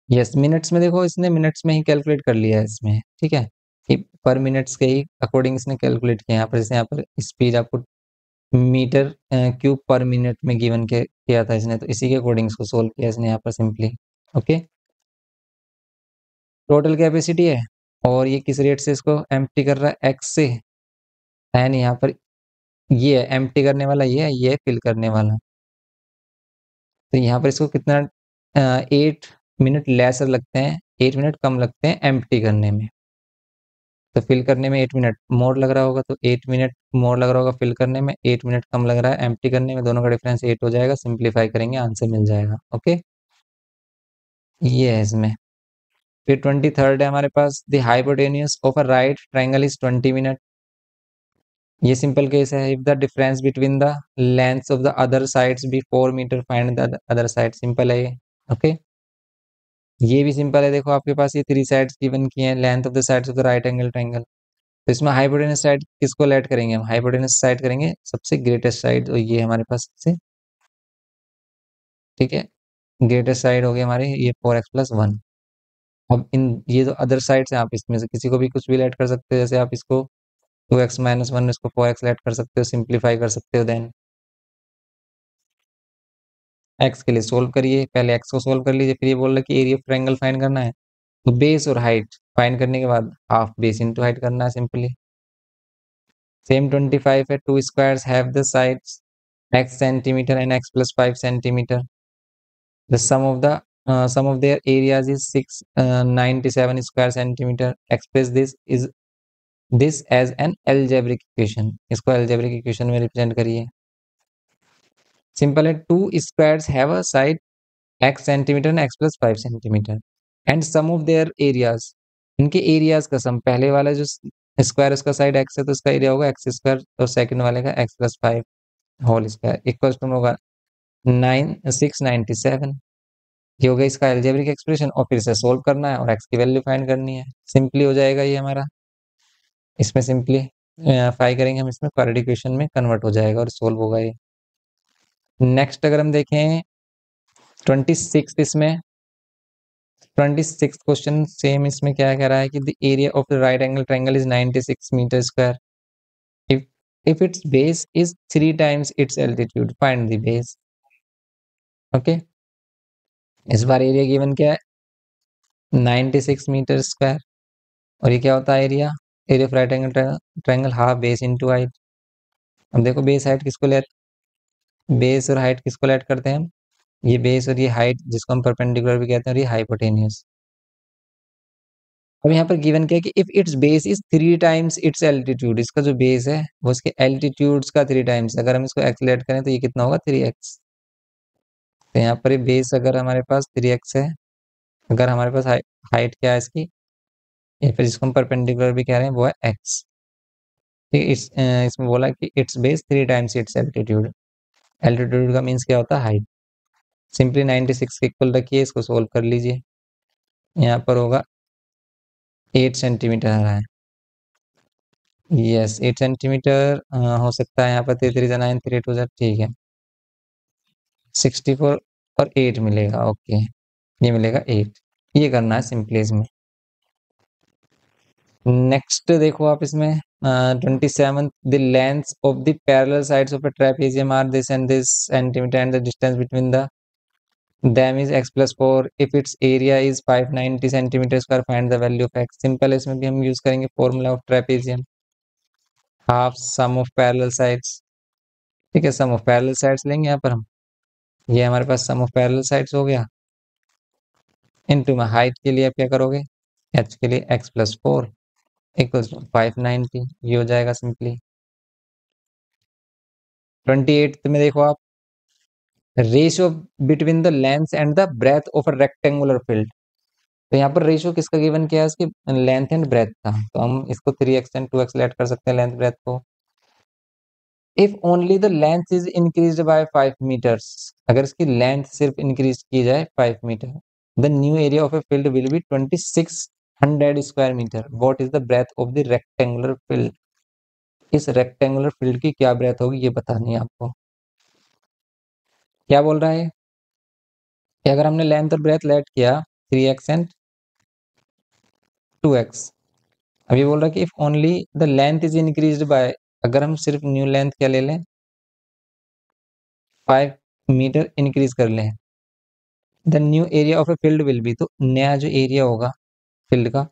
यस, मिनट्स में देखो, इसने मिनट्स में ही कैलकुलेट कर लिया है इसमें, ठीक है। पर मिनट्स के ही अकॉर्डिंग इसने कैलकुलेट किया। यहाँ पर जैसे यहाँ पर स्पीड आपको m³/min में गिवन किया था इसने, तो इसी के अकॉर्डिंग इसको सोल्व किया इसने यहाँ पर सिंपली। ओके, टोटल कैपेसिटी है, और ये किस रेट से इसको एम्प्टी कर रहा है? x से। एंड यहाँ पर ये है एम्प्टी करने वाला, ये है फिल करने वाला। तो यहाँ पर इसको कितना 8 मिनट लेसर लगते हैं, 8 मिनट कम लगते हैं एम्प्टी करने में। तो फिल करने में 8 मिनट मोर लग रहा होगा, तो 8 मिनट मोर लग रहा होगा फिल करने में, 8 मिनट कम लग रहा है एम्प्टी करने में, दोनों का डिफरेंस 8 हो जाएगा। सिंप्लीफाई करेंगे, आंसर मिल जाएगा। ओके, ये है इसमें। फिर 23rd है हमारे पास, the hypotenuse of a right triangle is 20 minute. ये सिंपल केस है। If the difference between the lengths of the other sides be 4 metre, find the other side. Simple है ये। ओके, ये भी सिंपल है। देखो आपके पास ये 3 साइड्स गिवन की हैं, length of the sides of the right angle triangle. तो इसमें हाइपोटेनस साइड किसको लेट करेंगे हम? हाइपोटेनस साइड करेंगे सबसे ग्रेटेस्ट साइड, तो ये हमारे पास सबसे, ठीक है, ग्रेटेस्ट साइड हो गई हमारी ये 4x+1। अब इन ये जो अदर साइड्स हैं, आप इसमें से किसी को भी कुछ भी लेट कर सकते हो। जैसे आप इसको 2x-1, इसको 4x लेट कर सकते हो, सिंप्लीफाई कर सकते हो। देन x के लिए सोल्व करिए, पहले x को सोल्व कर लीजिए, फिर ये बोल रहा है कि एरिया ऑफ ट्रायंगल फाइंड करना है। तो बेस और हाइट फाइंड करने के बाद हाफ बेस इंटू हाइट करना है सिंपली। सेम 25 है, 2 squares have the sides x centimeter and x+5 centimeter. The sum of their areas is 697 square centimeter. Express this as an algebraic equation. इसको algebraic equation में represent करिए। Simple है, 2 squares have a side x centimeter and x+5 centimeter and sum of their areas। इनके areas का सम, पहले वाला जो square उसका साइड x है, तो उसका एरिया होगा x², और सेकंड वाले का x+5 whole square equal to होगा 697। ये हो गया इसका एल्जेब्रिक एक्सप्रेशन, और फिर से सोल्व करना है और x की वैल्यू फाइंड करनी है। सिंपली हो जाएगा ये हमारा। इसमें सिंपली फाई करेंगे हम, इसमें क्वाड्रेटिक इक्वेशन में कन्वर्ट हो जाएगा और सोल्व होगा ये। नेक्स्ट अगर हम देखें 26, इसमें 26 क्वेश्चन सेम, इसमें क्या कह रहा है कि the area of the right angle triangle is 96 meter square. If its base is 3 times its altitude, find the base. Okay, इस बार एरिया गिवन क्या है? 96 मीटर स्क्वायर। और ये क्या होता है area? Area of right angle triangle half base into height. अब देखो बेस हाइट किसको लेट, बेस और हाइट किसको लेट करते हैं हम? ये बेस और ये हाइट, जिसको हम परपेंडिकुलर भी कहते हैं, और ये हाइपोटेनियस। अब यहाँ पर गिवन क्या है कि if its base is 3 times its altitude, इसका जो बेस है वो इसके एल्टीट्यूड्स का 3 टाइम्स। अगर हम इसको एक्सलेट करें तो ये कितना होगा? 3x। तो यहाँ पर बेस अगर हमारे पास 3x है, अगर हमारे पास हाइट क्या है इसकी, या फिर जिसको हम परपेंडिकुलर भी कह रहे हैं, वो है x। इसमें बोला कि it's base 3 times its altitude. Altitude का मीन्स क्या होता है? हाइट। सिंपली 96 के इक्वल रखिए, इसको सोल्व कर लीजिए। यहाँ पर होगा 8 सेंटीमीटर आ रहा है। यस 8 सेंटीमीटर हो सकता है यहाँ पर। 3 3 9 3 2 ठीक है। 64 और 8 मिलेगा। ओके, ये मिलेगा 8। ये करना है सिंपली इसमें। नेक्स्ट देखो आप इसमें 27, the length of the parallel sides of a trapezium are this and this centimeter and the distance between the them is x plus 4 if its area is 590 centimetre square find the value of x। Simple है, इसमें भी हम use करेंगे formula of trapezium, half sum of parallel sides. ठीक है, sum of parallel sides लेंगे यहाँ पर हम। ये हमारे पास सम ऑफ पैरेलल साइड्स हो गया। इनटू में हाइट के लिए आप क्या करोगे, h के लिए x प्लस 4 इक्वल्स टू 590, ये हो जाएगा सिंपली। 28 में देखो आप, ratio between the length and the breadth of a rectangular field. तो यहाँ पर रेशियो किसका गिवन किया है, इसकी लेंथ एंड ब्रेथ का। तो हम इसको 3x एंड 2x लेट कर सकते हैं लेंथ ब्रेथ को। If only the length is increase by 5 meters, अगर इसकी लेंथ सिर्फ इंक्रीज की जाए 5 meter, the new area of a field will be 2600 square meter. What is the breadth of the rectangular field. इस rectangular field की क्या breath होगी ये बतानी है आपको। क्या बोल रहा है कि अगर हमने लेंथ और ब्रेथ लेट किया 3x एंड 2x, अभी बोल रहा है कि if only the length is increased by, अगर हम सिर्फ न्यू लेंथ क्या ले लें 5 मीटर इंक्रीज कर लें, the new area of a field will B, तो नया जो एरिया होगा फील्ड का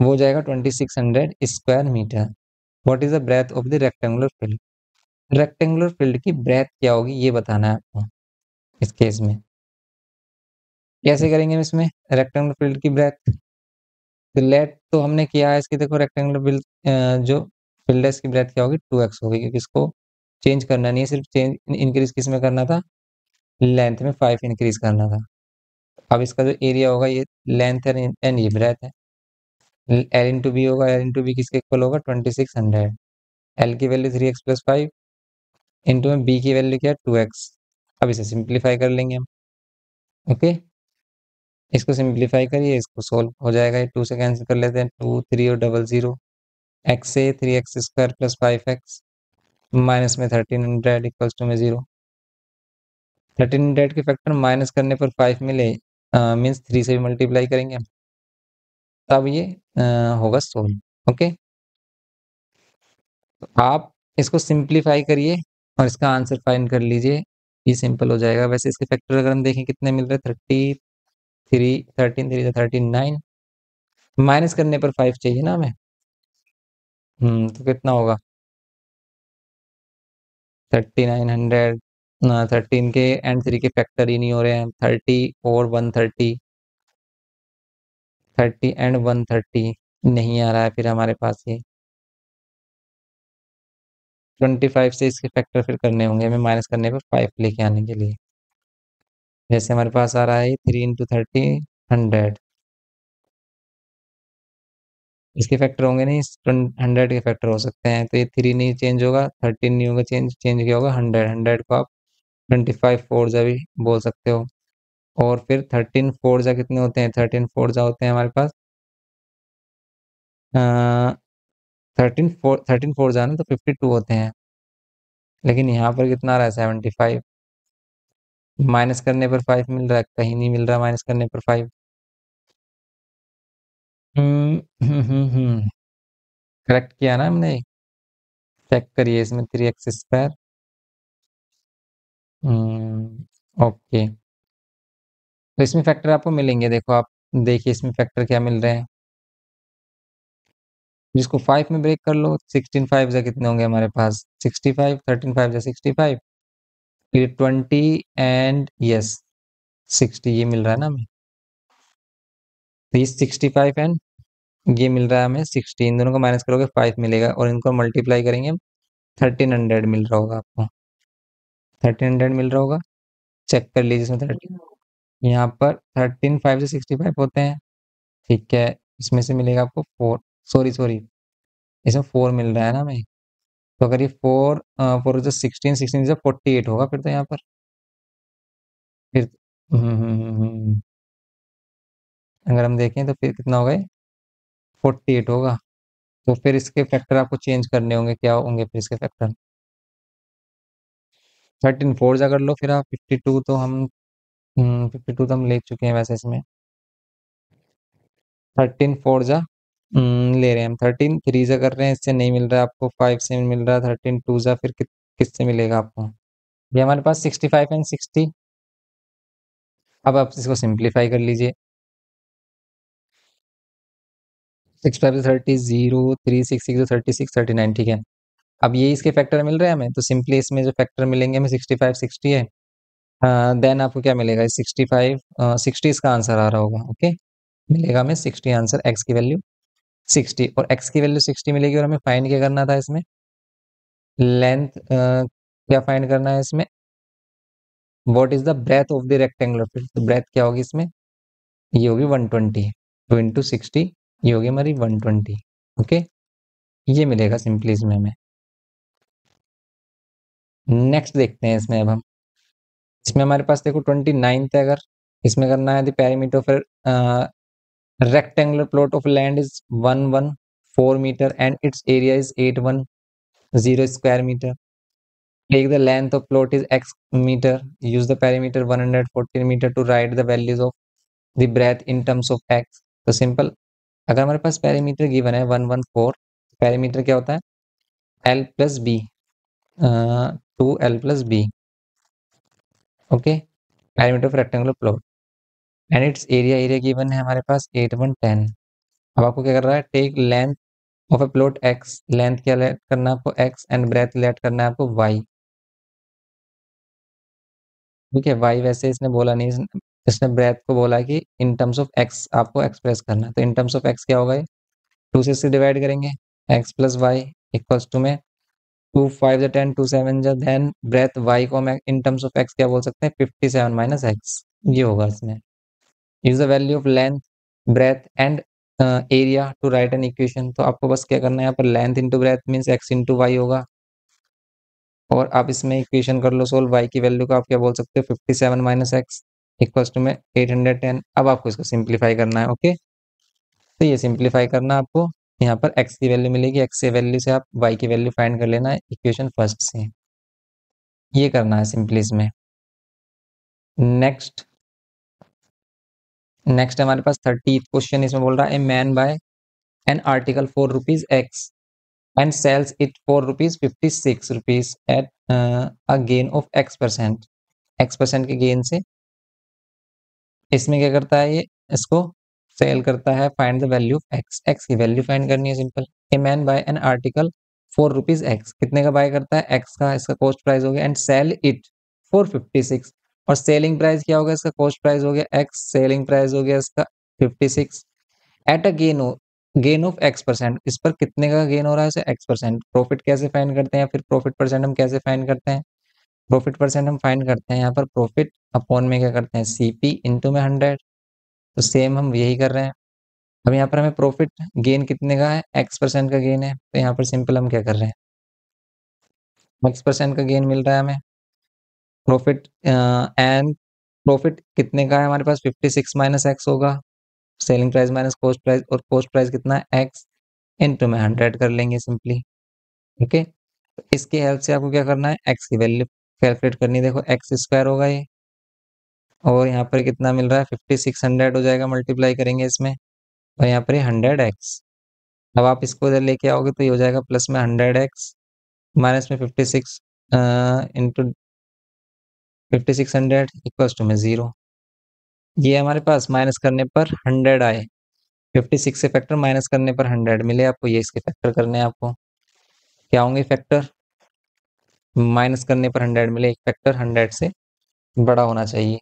वो हो जाएगा 2600 square meter. What is the breadth of the rectangular field. Rectangular field की ब्रेथ क्या होगी ये बताना है आपको इस केस में। कैसे करेंगे हम इसमें रेक्टेंगुलर फील्ड की ब्रेथ। तो लेट तो हमने किया है इसकी, देखो रेक्टेंगुलर फील्ड जो फील्ड है इसकी ब्रेथ क्या होगी 2x होगी, क्योंकि इसको चेंज करना नहीं है, सिर्फ चेंज इंक्रीज किस में करना था, लेंथ में 5 इंक्रीज करना था। अब इसका जो एरिया होगा ये लेंथ है एंड ये ब्रेथ है। एल इंटू बी होगा, एल इंटू बी किसके इक्वल होगा 2600। एल की वैल्यू 3x प्लस 5 इंटू में बी की वैल्यू क्या है 2x। अब इसे सिंप्लीफाई कर लेंगे हम। ओके, इसको सिंप्लीफाई करिए, इसको सोल्व हो जाएगा। ये 2 से कैंसिल कर लेते हैं, 2 3 और डबल 0, एक्स से 3x square plus 5x minus में 1300 इक्वल्स टू में 0। 1300 के फैक्टर माइनस करने पर 5 मिले, मीन्स 3 से भी मल्टीप्लाई करेंगे हम, तब ये होगा सोल्व। ओके, तो आप इसको सिंप्लीफाई करिए और इसका आंसर फाइंड कर लीजिए, ये सिंपल हो जाएगा। वैसे इसके फैक्टर अगर हम देखें कितने मिल रहे हैं 33, 13 3 39, माइनस करने पर 5 चाहिए ना हमें। तो कितना होगा 3900। 13 के एंड 3 के फैक्टर ही नहीं हो रहे हैं। 30 और 130, 30 एंड 130 नहीं आ रहा है फिर हमारे पास ये। 25 से इसके फैक्टर फिर करने होंगे हमें, माइनस करने पर 5 लेके आने के लिए। जैसे हमारे पास आ रहा है 3 इंटू 30 100, इसके फैक्टर होंगे नहीं, 100 के फैक्टर हो सकते हैं। तो ये 3 नहीं चेंज होगा, 13 नहीं होगा चेंज, चेंज क्या होगा 100। 100 को आप 25 फोर जा भी बोल सकते हो। और फिर 13 फोर जा कितने होते हैं, 13 फोर जा होते हैं हमारे पास 13 फोर जा ना तो 52 होते हैं। लेकिन यहाँ पर कितना आ रहा है 75, माइनस करने पर 5 मिल रहा है, कहीं नहीं मिल रहा माइनस करने पर 5। करेक्ट किया ना हमने, चेक करिए इसमें 3x स्क्वायर। ओके, तो इसमें फैक्टर आपको मिलेंगे, देखो आप देखिए इसमें फैक्टर क्या मिल रहे हैं। जिसको 5 में ब्रेक कर लो, 16 5 जा कितने होंगे हमारे पास 65, 13 5 जा 65, फिर 20 एंड यस 60, ये मिल रहा है ना हमें। तो ये 65 एंड ये मिल रहा है हमें 60, इन दोनों को माइनस करोगे 5 मिलेगा, और इनको मल्टीप्लाई करेंगे हम 1300 मिल रहा होगा आपको। 1300 मिल रहा होगा, चेक कर लीजिए इसमें 13, यहाँ पर 13 5 से 65 होते हैं। ठीक है, इसमें से मिलेगा आपको 4, सॉरी सॉरी, इसमें 4 मिल रहा है ना हमें। तो अगर ये 4 4 जो 16, 16 से 48 होगा फिर तो यहाँ पर। फिर अगर हम देखें तो फिर कितना होगा, 48 होगा। तो फिर इसके फैक्टर आपको चेंज करने होंगे, क्या होंगे फिर इसके फैक्टर? 13 फोर जा कर लो फिर आप, 52 तो हम 52 तो हम ले चुके हैं वैसे इसमें। 13 फोर जा ले रहे हैं हम, 13 थ्री से कर रहे हैं, इससे नहीं मिल रहा है आपको, 5 से मिल रहा है, 13 टू जा फिर किससे मिलेगा आपको? ये हमारे पास 65 एंड 60। अब आप इसको सिंप्लीफाई कर लीजिए। 65 से 30, 0, 3, 6, 6, 36, 39, ठीक है। अब ये इसके फैक्टर मिल रहे हैं हमें, तो सिंपली इसमें जो फैक्टर मिलेंगे हमें 65, 60 है। देन आपको क्या मिलेगा, 65, 60 इसका आंसर आ रहा होगा, ओके। मिलेगा हमें 60 आंसर, एक्स की वैल्यू 60 और एक्स की वैल्यू 60 मिलेगी। और हमें फाइंड क्या करना था इसमें? लेंथ क्या फाइंड करना है इसमें? What is the breadth of the rectangular field? तो ब्रेथ क्या होगी इसमें? ये होगी 120, 2 इंटू 60, ये होगी हमारी 120, ओके। ये मिलेगा सिंपली इसमें हमें। नेक्स्ट देखते हैं इसमें अब हम। इसमें हमारे पास देखो 29th है, अगर इसमें करना है द पेरीमीटर फिर rectangular plot of land is 114 meter and its area is 810 square meter. Take the length of plot is x meter. Use the perimeter 114 meter to write the values of the breadth in terms of x. तो simple, अगर हमारे पास perimeter given है 114, perimeter क्या होता है? L plus b, 2L+B, okay. Perimeter of rectangular plot and its area given है हमारे पास 8110। अब आपको क्या कर रहा है, take length of a plot x, length क्या लेट करना है आपको एक्स, एंड ब्रेथ लेट करना है आपको वाई, ठीक है। वाई वैसे इसने बोला नहीं, इसने ब्रेथ को बोला कि इन टर्म्स ऑफ एक्स आपको एक्सप्रेस करना है। तो इन टर्म्स ऑफ एक्स क्या होगा, ये 2 से इससे डिवाइड करेंगे, x plus y equals to में 2 5 10 2 7 देन ब्रेथ वाई को हम इन टर्म्स ऑफ एक्स क्या बोल सकते हैं, 57 माइनस एक्स, ये होगा इसमें। Use the value of length, breadth and area to write an equation. तो आपको बस क्या करना है, यहाँ पर length into breadth means x into y होगा, और आप इसमें इक्वेशन कर लो सोल्व। y की वैल्यू को आप क्या बोल सकते हो, 57 माइनस एक्स इक्वल्स टू में 810। अब आपको इसको सिंप्लीफाई करना है, ओके। तो ये सिंप्लीफाई करना आपको, यहाँ पर x की वैल्यू मिलेगी, x से वैल्यू से आप y की वैल्यू फाइंड कर लेना है इक्वेशन फर्स्ट से। ये करना है सिंपली इसमें। नेक्स्ट नेक्स्ट हमारे पास 30th क्वेश्चन, इसमें बोल रहा है a man buy an article for rupees x and sells it for rupees 56 rupees at a gain of x%, x% के गेन से इसमें क्या करता है, ये इसको सेल करता है। Find the value of x, x की वैल्यू फाइंड करनी है simple. A man buy an article for rupees x, कितने का बाय करता है, एक्स का, इसका कॉस्ट प्राइस हो गया, एंड सेल इट फॉर 56, और सेलिंग प्राइस क्या होगा, इसका कॉस्ट प्राइस हो गया एक्स, सेलिंग प्राइस हो गया इसका 56, at a gain of x%, इस पर कितने का गेन हो रहा है, इसे x%। प्रॉफिट कैसे फाइंड करते हैं, या फिर प्रॉफिट परसेंट हम कैसे फाइंड करते हैं? प्रॉफिट परसेंट हम फाइंड करते हैं यहाँ पर प्रॉफिट अपॉन में क्या करते हैं, सीपी इंटू में 100। तो सेम हम यही कर रहे हैं। अब यहाँ पर हमें प्रॉफिट गेन कितने का है, x% का गेन है, तो यहाँ पर सिंपल हम क्या कर रहे हैं, x% का गेन मिल रहा है हमें। प्रॉफिट एंड प्रॉफिट कितने का है हमारे पास, 56 माइनस एक्स होगा, selling price minus cost price, और कॉस्ट प्राइस कितना है, एक्स इंटू में 100 कर लेंगे सिंपली, ओके। तो इसकी हेल्प से आपको क्या करना है, एक्स की वैल्यू कैलकुलेट करनी है। देखो एक्स स्क्वायर होगा ये, और यहाँ पर कितना मिल रहा है, 5600 हो जाएगा, मल्टीप्लाई करेंगे इसमें, और यहाँ पर 100x। अब आप इसको इधर लेके आओगे तो ये हो जाएगा प्लस में 100x माइनस में 56 इंटू 5600 इक्वल्स टू में 0। ये हमारे पास माइनस करने पर 100 आए, 56 से फैक्टर माइनस करने पर 100 मिले आपको, ये इसके फैक्टर करने हैं आपको। क्या होंगे फैक्टर, माइनस करने पर 100 मिले, एक फैक्टर 100 से बड़ा होना चाहिए।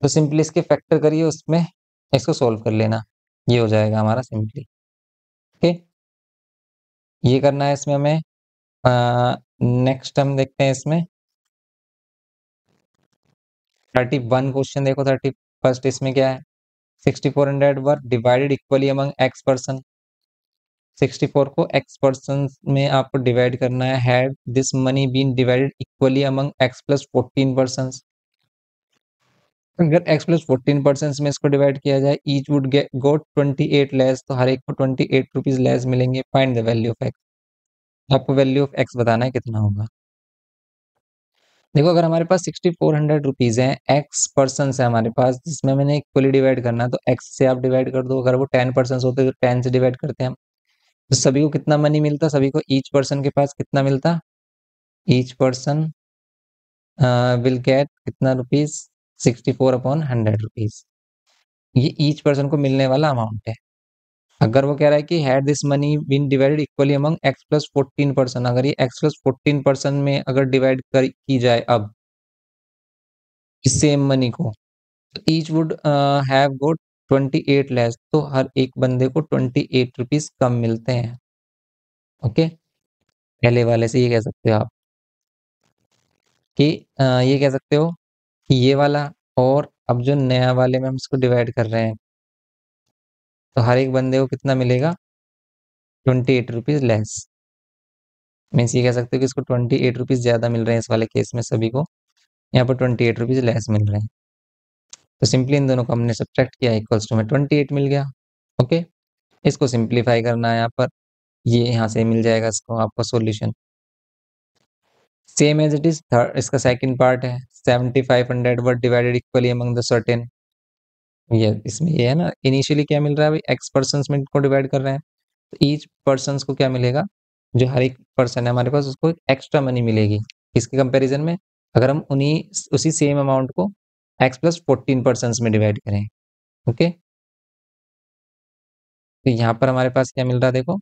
तो सिंपली इसके फैक्टर करिए, उसमें इसको सोल्व कर लेना, ये हो जाएगा हमारा सिंपली, ओके। ये करना है इसमें हमें। नेक्स्ट हम देखते हैं इसमें 31 क्वेश्चन, देखो 31st, इसमें क्या है, 6400 were divided equally among x person. 64 को एक्स पर्सन में आपको डिवाइड करना है। Had this money been divided equally among x plus 14 पर्सन, अगर x प्लस 14% में इसको डिवाइड किया जाए, each would get go 28 less, तो हर एक को 28 रुपीज लेस मिलेंगे। Find the value of x। आपको वैल्यू ऑफ x बताना है कितना होगा। देखो, अगर हमारे पास 6400 रुपीज है, x पर्सन है हमारे पास, जिसमें मैंने इक्वली डिवाइड करना है, तो x से आप डिवाइड कर दो। अगर वो 10% होते तो 10 से डिवाइड करते हैं हम। तो सभी को कितना मनी मिलता, सभी को ईच पर्सन के पास कितना मिलता, ईच पर्सन विल गेट कितना रुपीज, 64/100 रुपीज। ये ईच पर्सन को मिलने वाला अमाउंट है। अगर वो कह रहा है कि had this money been divided equally among x plus 14%, अगर ये x प्लस 14% में अगर डिवाइड की जाए अब इस सेम मनी को, तो each would have got 28 less, तो हर एक बंदे को 28 रुपीज कम मिलते हैं। ओके, पहले वाले से ये कह सकते हो आप कि ये कह सकते हो कि ये वाला, और अब जो नया वाले में हम इसको डिवाइड कर रहे हैं, तो हर एक बंदे को कितना मिलेगा, 28 रुपीज लेस। मीन्स ये कह सकते हो कि इसको 28 रुपीज ज्यादा मिल रहे हैं इस वाले केस में सभी को, यहाँ पर 28 रुपीज लेस मिल रहे हैं। तो सिंपली इन दोनों को हमने सब्ट्रैक्ट किया, इक्वल्स टू में 28 मिल गया। ओके, इसको सिंप्लीफाई करना है यहाँ पर, ये यहाँ से मिल जाएगा इसको आपको solution same as it is. इसका सेकंड पार्ट है 7500 were divided equally among the certain. ये इसमें ये है ना, इनिशियली क्या मिल रहा है भाई, एक्स पर्सन में को डिवाइड कर रहे हैं, तो ईच पर्सन को क्या मिलेगा, जो हर एक पर्सन है हमारे पास उसको एक्स्ट्रा मनी मिलेगी। इसके कंपैरिजन में अगर हम उन्हीं उसी सेम अमाउंट को एक्स प्लस 14% में डिवाइड करें। ओके, तो यहाँ पर हमारे पास क्या मिल रहा है देखो,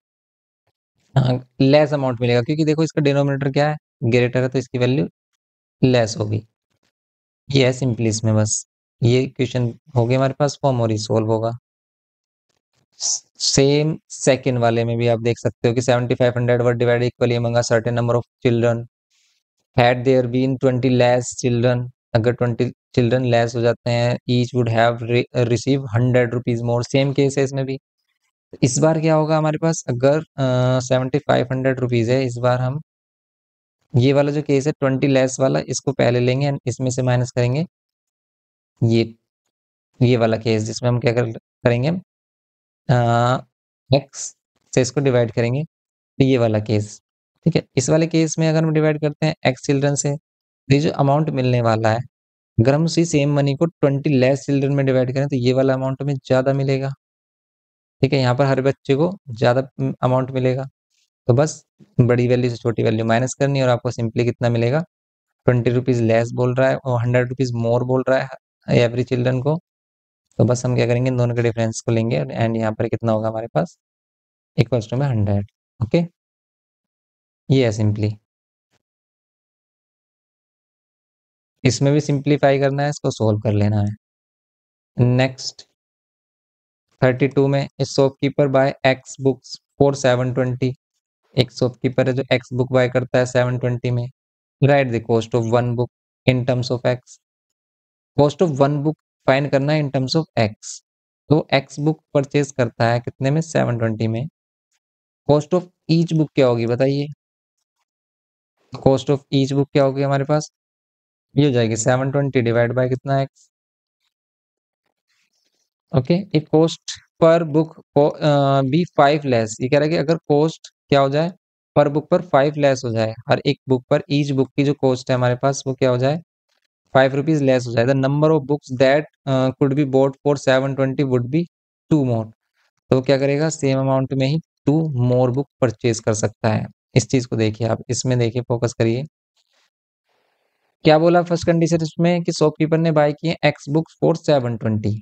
लेस अमाउंट मिलेगा, क्योंकि देखो इसका डिनोमिनेटर क्या है, ग्रेटर है, तो इसकी वैल्यू लेस होगी। ये है सिंपली इसमें बस, ये क्वेश्चन हो गया हमारे पास फॉर्म और ही सोल्व होगा। सेम सेकंड वाले में भी आप देख सकते हो कि 7500 were divided equally among a certain number of children, had there been 20 less children, अगर 20 चिल्ड्रन लेस हो जाते हैं, each would have receive 100 rupees more. Same case है इसमें भी। इस बार क्या होगा हमारे पास, अगर 7500 रुपीज है, इस बार हम ये वाला जो केस है 20 लेस वाला, इसको पहले लेंगे and इसमें से माइनस करेंगे ये ये वाला केस, जिसमें हम क्या करेंगे, एक्स से इसको डिवाइड करेंगे, तो ये वाला केस। ठीक है, इस वाले केस में अगर हम डिवाइड करते हैं एक्स चिल्ड्रन से, तो ये जो अमाउंट मिलने वाला है, अगर हम उसी सेम मनी को 20 लेस चिल्ड्रन में डिवाइड करें, तो ये वाला अमाउंट हमें ज्यादा मिलेगा। ठीक है, यहाँ पर हर बच्चे को ज्यादा अमाउंट मिलेगा। तो बस बड़ी वैल्यू से छोटी वैल्यू माइनस करनी है और आपको सिंपली कितना मिलेगा, 20 रुपीज लेस बोल रहा है और 100 रुपीज मोर बोल रहा है एवरी चिल्ड्रन को। तो बस हम क्या करेंगे, इन दोनों के डिफरेंस को लेंगे एंड यहाँ पर कितना होगा हमारे पास, इक्वल्स टू में 100। ओके, ये है सिंपली। इसमें भी सिंप्लीफाई करना है, इसको सोल्व कर लेना है। नेक्स्ट 32 में, इस shopkeeper buy x books for 720। एक शॉपकीपर है जो एक्स बुक बाय करता है 720 में। Right the cost of one book in terms of x. Cost of one book find करना है इन टर्म्स ऑफ एक्स। तो एक्स बुक परचेज करता है कितने में, 720 में। कॉस्ट ऑफ ईच बुक क्या होगी बताइए, कॉस्ट ऑफ ईच बुक क्या होगी हमारे पास, ये हो जाएगी 720 डिवाइड बाय कितना एक्स। ओके, एक cost per book be 5 less, ये कह रहा है कि अगर कॉस्ट क्या हो जाए, पर बुक पर 5 लेस हो जाए, हर एक बुक पर ईच बुक की जो कॉस्ट है हमारे पास वो क्या हो जाए, 5 रुपीज लेस हो जाए, the number of books that could be boat for 720 would be 2 मोर। तो वो क्या करेगा, सेम अमाउंट में ही 2 मोर बुक परचेज कर सकता है। इस चीज को देखिए आप, इसमें देखिए फोकस करिए, क्या बोला फर्स्ट कंडीशन इसमें कि शॉपकीपर ने बाय किए एक्स बुक्स फॉर 720।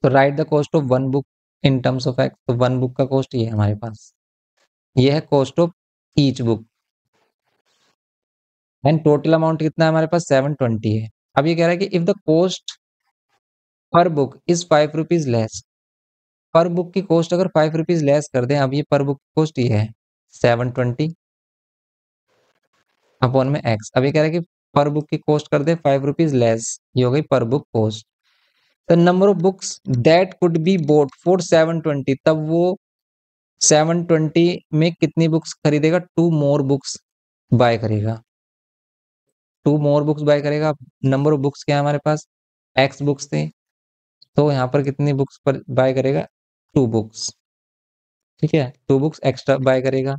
तो right the cost of one book in terms of x, तो वन बुक का कॉस्ट ये है हमारे पास, ये है cost of each book. And total amount कितना है हमारे पास, 720 है। अब ये कह रहा है कि if the cost per book is 5 rupees less, पर बुक की कॉस्ट अगर 5 रुपीज लेस कर दें, अब ये पर बुक की कॉस्ट ये है 720 अपॉन में एक्स। अब ये कह रहा है कि पर बुक की कॉस्ट कर दे 5 रुपीज लेस, ये हो गई पर book cost. The number of books that could be boat for 720, तब वो 720 में कितनी बुक्स खरीदेगा, 2 मोर बुक्स बाय करेगा, 2 मोर बुक्स बाय करेगा। नंबर ऑफ बुक्स क्या है हमारे पास, एक्स बुक्स थे, तो यहाँ पर कितनी बुक्स पर बाय करेगा, 2 बुक्स। ठीक है, 2 बुक्स एक्स्ट्रा बाय करेगा,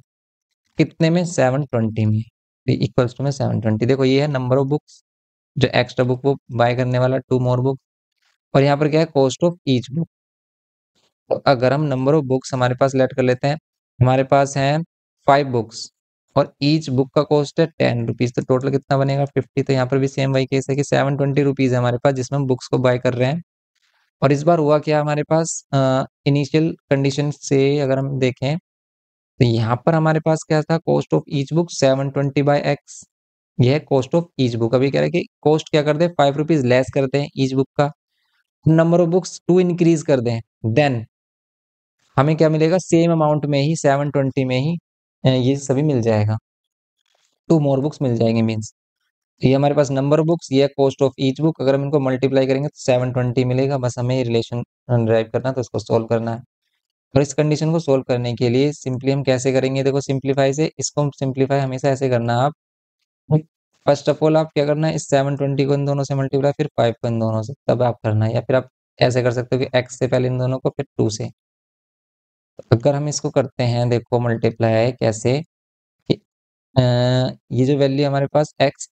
कितने में, 720 में, इक्वल्स टू में 720। देखो ये है नंबर ऑफ बुक्स, जो एक्स्ट्रा बुक वो बाय करने वाला, 2 मोर बुक। और यहाँ पर क्या है, कॉस्ट ऑफ ईच बुक। तो अगर हम नंबर ऑफ बुक्स हमारे पास लेट कर लेते हैं, हमारे पास हैं 5 बुक्स और ईच बुक का कॉस्ट है 10 रुपीज, तो टोटल कितना बनेगा, 50। तो यहाँ पर भी सेम वही केस है कि 720 रुपीज है हमारे पास, जिसमें हम बुक्स को बाय कर रहे हैं। और इस बार हुआ क्या हमारे पास, इनिशियल कंडीशन से अगर हम देखें, तो यहाँ पर हमारे पास क्या था, cost of each book 720/x। यह है कॉस्ट ऑफ ईच बुक। अभी कह रहे हैं कि कॉस्ट क्या कर दे, 5 रुपीज लेस करते हैं ईच बुक का, नंबर ऑफ बुक्स 2 इंक्रीज कर दें, देन हमें क्या मिलेगा, सेम अमाउंट में ही, 720 में ही ये सभी मिल जाएगा, 2 मोर बुक्स मिल जाएंगे मीन्स। तो ये हमारे पास नंबर ऑफ बुक्स, ये कॉस्ट ऑफ ईच बुक, अगर हम इनको मल्टीप्लाई करेंगे तो 720 मिलेगा। बस हमें ये रिलेशन ड्राइव करना है, तो इसको सोल्व करना है। और इस कंडीशन को सोल्व करने के लिए सिंपली हम कैसे करेंगे, देखो सिंप्लीफाई से इसको, सिंप्लीफाई हमेशा ऐसे करना है आप। फर्स्ट ऑफ ऑल आप क्या करना है, इस 720 को इन दोनों से मल्टीप्लाई, फिर 5 को इन दोनों से, तब आप करना है। या फिर आप ऐसे कर सकते हो कि x से पहले इन दोनों को, फिर 2 से। तो अगर हम इसको करते हैं, देखो मल्टीप्लाई कैसे कि अ, ये जो वैल्यू हमारे पास x,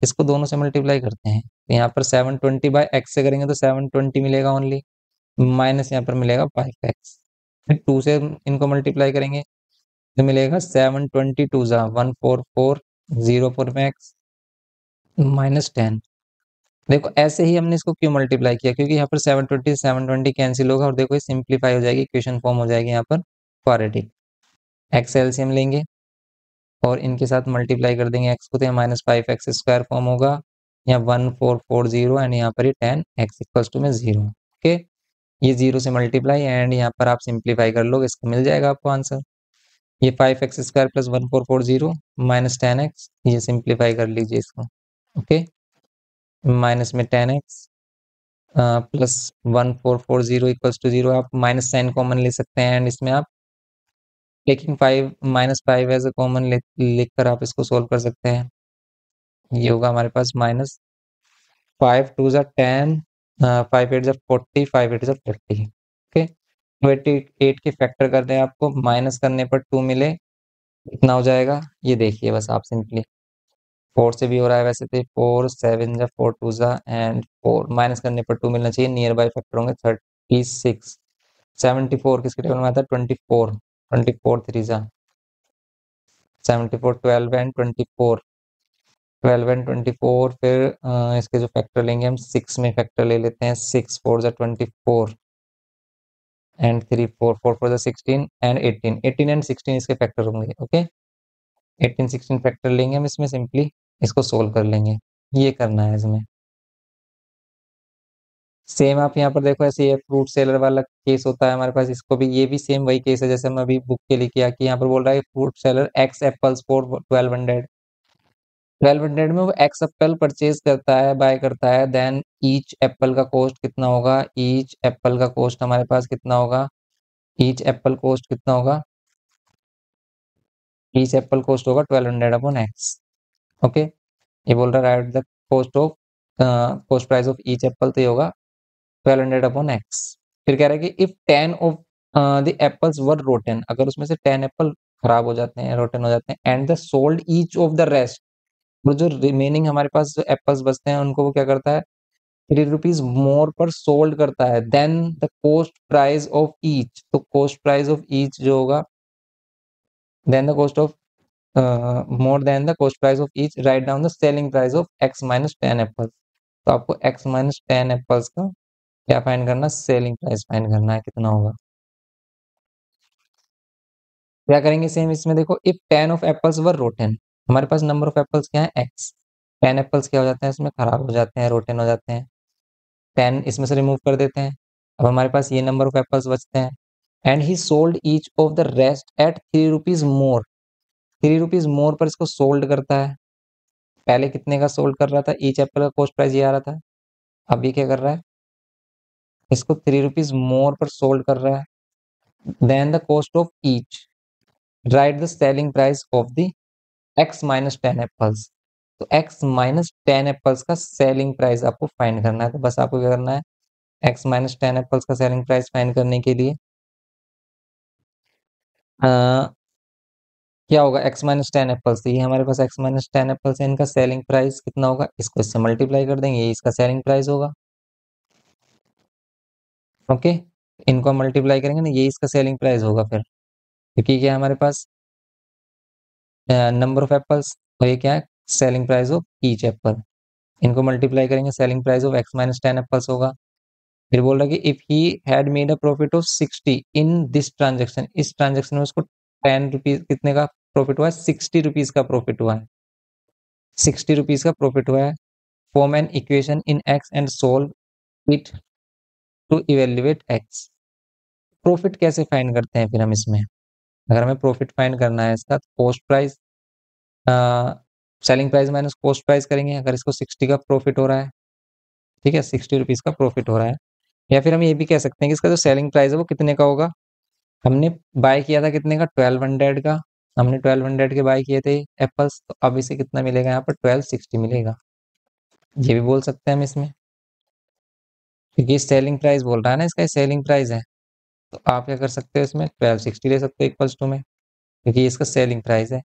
इसको दोनों से मल्टीप्लाई करते हैं, तो यहाँ पर 720/x से करेंगे तो 720 मिलेगा ओनली, माइनस यहाँ पर मिलेगा 5x। फिर 2 से इनको मल्टीप्लाई करेंगे तो मिलेगा 722 144 0 4 -10। देखो ऐसे ही हमने इसको क्यों मल्टीप्लाई किया, क्योंकि यहाँ पर 720 कैंसिल होगा, और देखो ये सिंप्लीफाई हो जाएगी, इक्वेशन फॉर्म हो जाएगी यहाँ पर क्वाड्रेटिक। एक्स एलसीएम लेंगे और इनके साथ मल्टीप्लाई कर देंगे एक्स को, तो यहाँ -5x² फॉर्म होगा, यहाँ 1440 एंड यहाँ पर ये 10x इक्वल्स टू में 0। ओके, ये 0 से मल्टीप्लाई एंड यहाँ पर आप सिंप्लीफाई कर लो, इसको मिल जाएगा आपको आंसर। ये 5x² + 1440 -10x, ये सिंप्लीफाई कर लीजिए इसको। ओके, माइनस में 10x प्लस 1440 इक्वल्स टू 0, आप माइनस साइन कॉमन ले सकते हैं एंड इसमें आप टेकिंग 5 -5 एज ए कॉमन लिख कर आप इसको सोल्व कर सकते हैं। ये होगा हमारे पास -5 2 * 10, 5 8 = 40, 5 8 = 40। ओके, 28 के फैक्टर कर रहे हैं आपको, माइनस करने पर 2 मिले, कितना हो जाएगा ये देखिए बस आप सिंपली। 4 से भी हो रहा है वैसे तो, 4 7 * 4 2 एंड 4, माइनस करने पर 2 मिलना चाहिए, नियर बाय फैक्टर होंगे 36। 74 किसके टेबल में आता है, 24, 24 3 74, 12 एंड 24, 12 एंड 24। फिर इसके जो फैक्टर लेंगे हम, 6 में फैक्टर ले लेते हैं, 6 4 * 24 एंड 3 4 4 4 16 एंड 18, 18 एंड 16 इसके फैक्टर होंगे। ओके, 18 16 फैक्टर लेंगे हम इसमें, सिंपली इसको सोल्व कर लेंगे, ये करना है इसमें। सेम आप यहाँ पर देखो, ऐसे ये फ्रूट सेलर वाला केस होता है हमारे पास, इसको भी, ये भी सेम वही केस है जैसे हम अभी बुक के लिए किया, कि यहाँ पर बोल रहा है fruit seller x apples for 1200, 1200 में वो एक्स एप्पल परचेज करता है, बाय करता है, देन ईच एप्पल का कॉस्ट कितना होगा, ईच एप्पल का कॉस्ट हमारे पास कितना होगा, ईच एप्पल कॉस्ट कितना होगा, ईच एप्पल कॉस्ट होगा 1200/x। ओके, ये बोल रहा है right the cost of, cost price of each Apple, तो ये होगा 1200/x। फिर कह रहा है कि if 10 of the apples were rotten, अगर उसमें से 10 एप्पल खराब हो जाते हैं, रोटन हो जाते हैं, and the sold each of the rest, वो जो रिमेनिंग हमारे पास जो एप्पल्स बचते हैं उनको वो क्या करता है, 3 रुपीज मोर पर सोल्ड करता है, then the cost price of each, तो कॉस्ट प्राइस ऑफ ईच जो होगा, then the cost of more than the cost price of each, write down the selling price of x - 10 apples. तो आपको x - 10 apples का क्या find करना, selling price find करना है, कितना होगा। क्या करेंगे सेम इसमें, देखो if 10 of apples were rotten, हमारे पास नंबर ऑफ एप्पल्स क्या है, x, 10 एप्पल्स क्या हो जाते हैं इसमें, खराब हो जाते हैं, रोटन हो जाते हैं, 10 इसमें से रिमूव कर देते हैं, अब हमारे पास ये नंबर ऑफ एप्पल्स बचते हैं, and he sold each of the rest at 3 rupees more, 3 rupees more पर इसको सोल्ड करता है। पहले कितने का सोल्ड कर रहा था, ईच एप्पल का कॉस्ट प्राइस ये आ रहा था, अब ये क्या कर रहा है, इसको 3 रुपीज मोर पर सोल्ड कर रहा है, then the cost of each, write the selling price of the x - 10 apples. तो x माइनस 10 एप्पल्स का सेलिंग प्राइस आपको फाइंड करना है। तो बस आपको क्या करना है, x माइनस 10 एप्पल्स का सेलिंग प्राइस फाइंड करने के लिए क्या होगा, x माइनस 10 एप्पल्स, तो ये हमारे पास x माइनस 10 एप्पल्स है, इनका सेलिंग प्राइस कितना होगा, इसको इससे मल्टीप्लाई कर देंगे, ये इसका सेलिंग प्राइस होगा। ओके, इनको हम मल्टीप्लाई करेंगे ना, ये इसका सेलिंग प्राइस होगा फिर, क्योंकि क्या है हमारे पास नंबर ऑफ एप्पल्स, और ये क्या है, selling price of each Apple. इनको मल्टीप्लाई करेंगे, selling price of x minus 10 apples होगा। फिर बोल रहा है कि if he had made a profit of 60 in this transaction, इस ट्रांजेक्शन में उसको 10 रुपीज कितने का प्रॉफिट हुआ है, 60 रुपीज का प्रॉफिट हुआ है, 60 रुपीज का प्रॉफिट हुआ है। Form an equation in x and solve it to evaluate x. Profit कैसे फाइंड करते हैं फिर हम इसमें, अगर हमें प्रॉफिट फाइंड करना है इसका, तो cost price, selling price minus cost price करेंगे। अगर इसको 60 का प्रॉफिट हो रहा है, ठीक है, 60 रुपीज का प्रॉफिट हो रहा है, या फिर हम ये भी कह सकते हैं कि इसका जो सेलिंग प्राइस है वो कितने का होगा। हमने बाय किया था कितने का, 1200 का, हमने 1200 के बाय किए थे एप्पल्स, तो अब इसे कितना मिलेगा, यहाँ पर 1260 मिलेगा। ये भी बोल सकते हैं हम इसमें, क्योंकि सेलिंग प्राइस बोल रहा है ना, इसका सेलिंग प्राइस है, तो आप क्या कर सकते हो, इसमें 1260 ले सकते हो इक्वल्स टू में, क्योंकि ये इसका सेलिंग प्राइस है।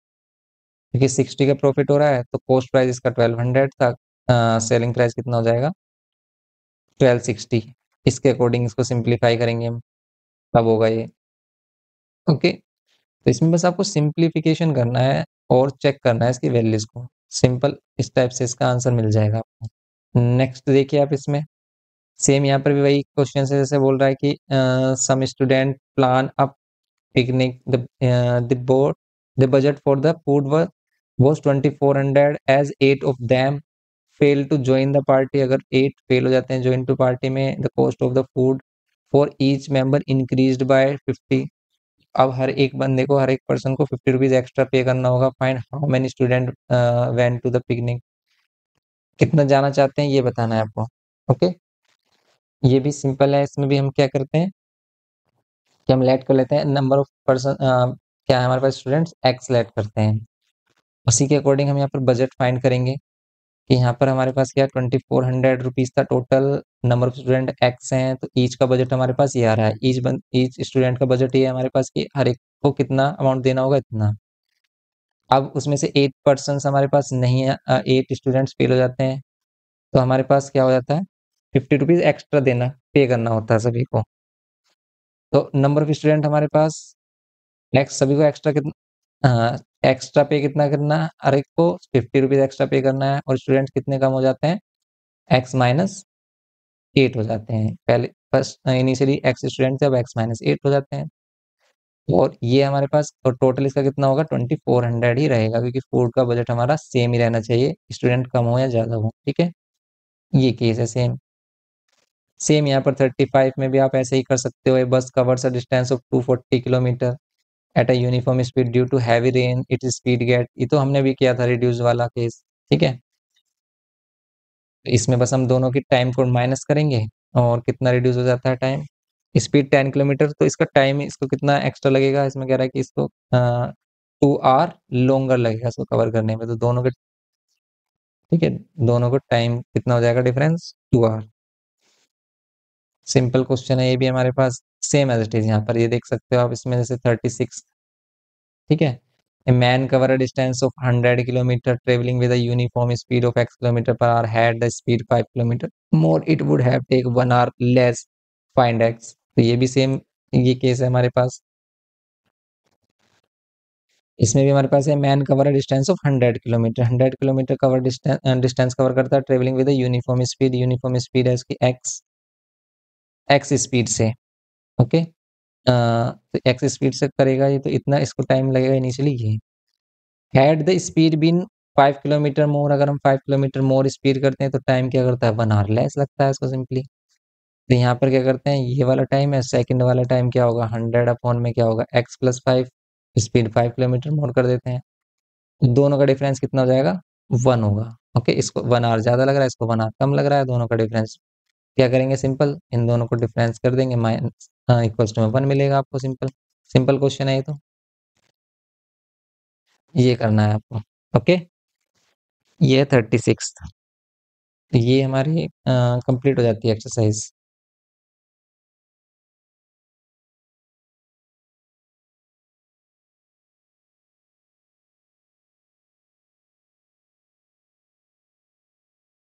क्योंकि 60 का प्रॉफिट हो रहा है, तो कॉस्ट प्राइस इसका 1200 था, सेलिंग प्राइस कितना हो जाएगा, 1260। इसके अकॉर्डिंग इसको सिंप्लीफाई करेंगे हम, तब होगा ये। ओके, तो इसमें बस आपको सिंप्लीफिकेशन करना है और चेक करना है इसकी वैल्यूज को, सिंपल इस टाइप से इसका आंसर मिल जाएगा आपको। नेक्स्ट देखिए आप इसमें, सेम यहाँ पर भी वही क्वेश्चन है, जैसे बोल रहा है कि some student plan a picnic, the budget for the food was 2400 as 8 of them fail to join the party। अगर 8 फेल हो जाते हैं ज्वाइन टू पार्टी में, the cost of the food for each member increased by 50। अब हर एक बंदे को, हर एक पर्सन को 50 रुपीज एक्स्ट्रा पे करना होगा। Find how many student went to the picnic, कितना जाना चाहते हैं ये बताना है आपको। ओके, ये भी सिंपल है, इसमें भी हम क्या करते हैं कि हम लेट कर लेते हैं नंबर ऑफ पर्सन, क्या है हमारे पास स्टूडेंट्स, एक्स लेट करते हैं, उसी के अकॉर्डिंग हम यहाँ पर बजट फाइंड करेंगे कि यहाँ पर हमारे पास क्या 2400 रुपीज था total, number of student x हैं, तो ईच का बजट हमारे पास ये आ रहा है, ईच स्टूडेंट का बजट ये है हमारे पास कि हर एक को कितना अमाउंट देना होगा, इतना। अब उसमें से 8 पर्सन हमारे पास नहीं है, 8 स्टूडेंट्स फेल हो जाते हैं, तो हमारे पास क्या हो जाता है, 50 रुपीज एक्स्ट्रा देना, पे करना होता है सभी को। तो नंबर ऑफ स्टूडेंट हमारे पास एक्स, सभी को एक्स्ट्रा कितना, हाँ, एक्स्ट्रा पे कितना करना है, हर एक को 50 रुपीज एक्स्ट्रा पे करना है, और स्टूडेंट कितने कम हो जाते हैं, एक्स माइनस 8 हो जाते हैं। पहले फर्स्ट इनिशियली एक्स स्टूडेंट थे, अब एक्स माइनस 8 हो जाते हैं। और ये हमारे पास, और टोटल इसका कितना होगा, 2400 ही रहेगा, क्योंकि फूड का बजट हमारा सेम ही रहना चाहिए, स्टूडेंट कम हो या ज्यादा हो, ठीक है। ये केस है सेम। सेम यहाँ पर 35 में भी आप ऐसे ही कर सकते हो, a bus covers a distance of 240 kilometer at a uniform speed due to heavy rain, it speed get, ये तो हमने भी किया था रिड्यूस वाला केस, ठीक है। तो इसमें बस हम दोनों की टाइम को माइनस करेंगे, और कितना रिड्यूस हो जाता है टाइम, स्पीड 10 किलोमीटर, तो इसका टाइम, इसको कितना एक्स्ट्रा लगेगा, इसमें कह रहा है कि इसको 2 आवर लोंगर लगेगा इसको कवर करने में, तो दोनों के, ठीक है, दोनों को टाइम कितना हो जाएगा डिफरेंस, 2 आवर। सिंपल क्वेश्चन है ये भी हमारे पास, सेम एज इट इज, यहाँ पर ये देख सकते हो आप, इसमें जैसे 36, ठीक है। A man cover a distance of 100 kilometer traveling with a uniform speed of x kilometer per hour, had the speed 5 kilometer more, it would have take 1 hour less, find x। तो ये भी सेम, ये case है हमारे पास, इसमें भी हमारे पास है, man cover a distance of 100 kilometre, 100 kilometre cover distance cover करता है travelling with uniform speed, uniform speed है इसकी एक्स, एक्स स्पीड से। ओके, तो एक्स स्पीड से करेगा ये, तो इतना इसको टाइम लगेगा इनिशियली ये। Had the speed been 5 kilometre more, अगर हम 5 किलोमीटर मोर स्पीड करते हैं तो टाइम क्या करता है, 1 आवर लेस लगता है इसको सिंपली। तो यहाँ पर क्या करते हैं, ये वाला टाइम है, सेकंड वाला टाइम क्या होगा, 100 अपॉन में क्या होगा, x+5, स्पीड 5 किलोमीटर मोर कर देते हैं, तो दोनों का डिफरेंस कितना हो जाएगा, 1 होगा। ओके, इसको 1 आवर ज्यादा लग रहा है, इसको 1 आवर कम लग रहा है, दोनों का डिफरेंस क्या करेंगे, सिंपल इन दोनों को डिफरेंस कर देंगे, माइनस इक्वल्स टू में 1 मिलेगा आपको, सिंपल, सिंपल क्वेश्चन है ये तो, ये करना है आपको। ओके, ये 36। ये हमारी कंप्लीट हो जाती है एक्सरसाइज।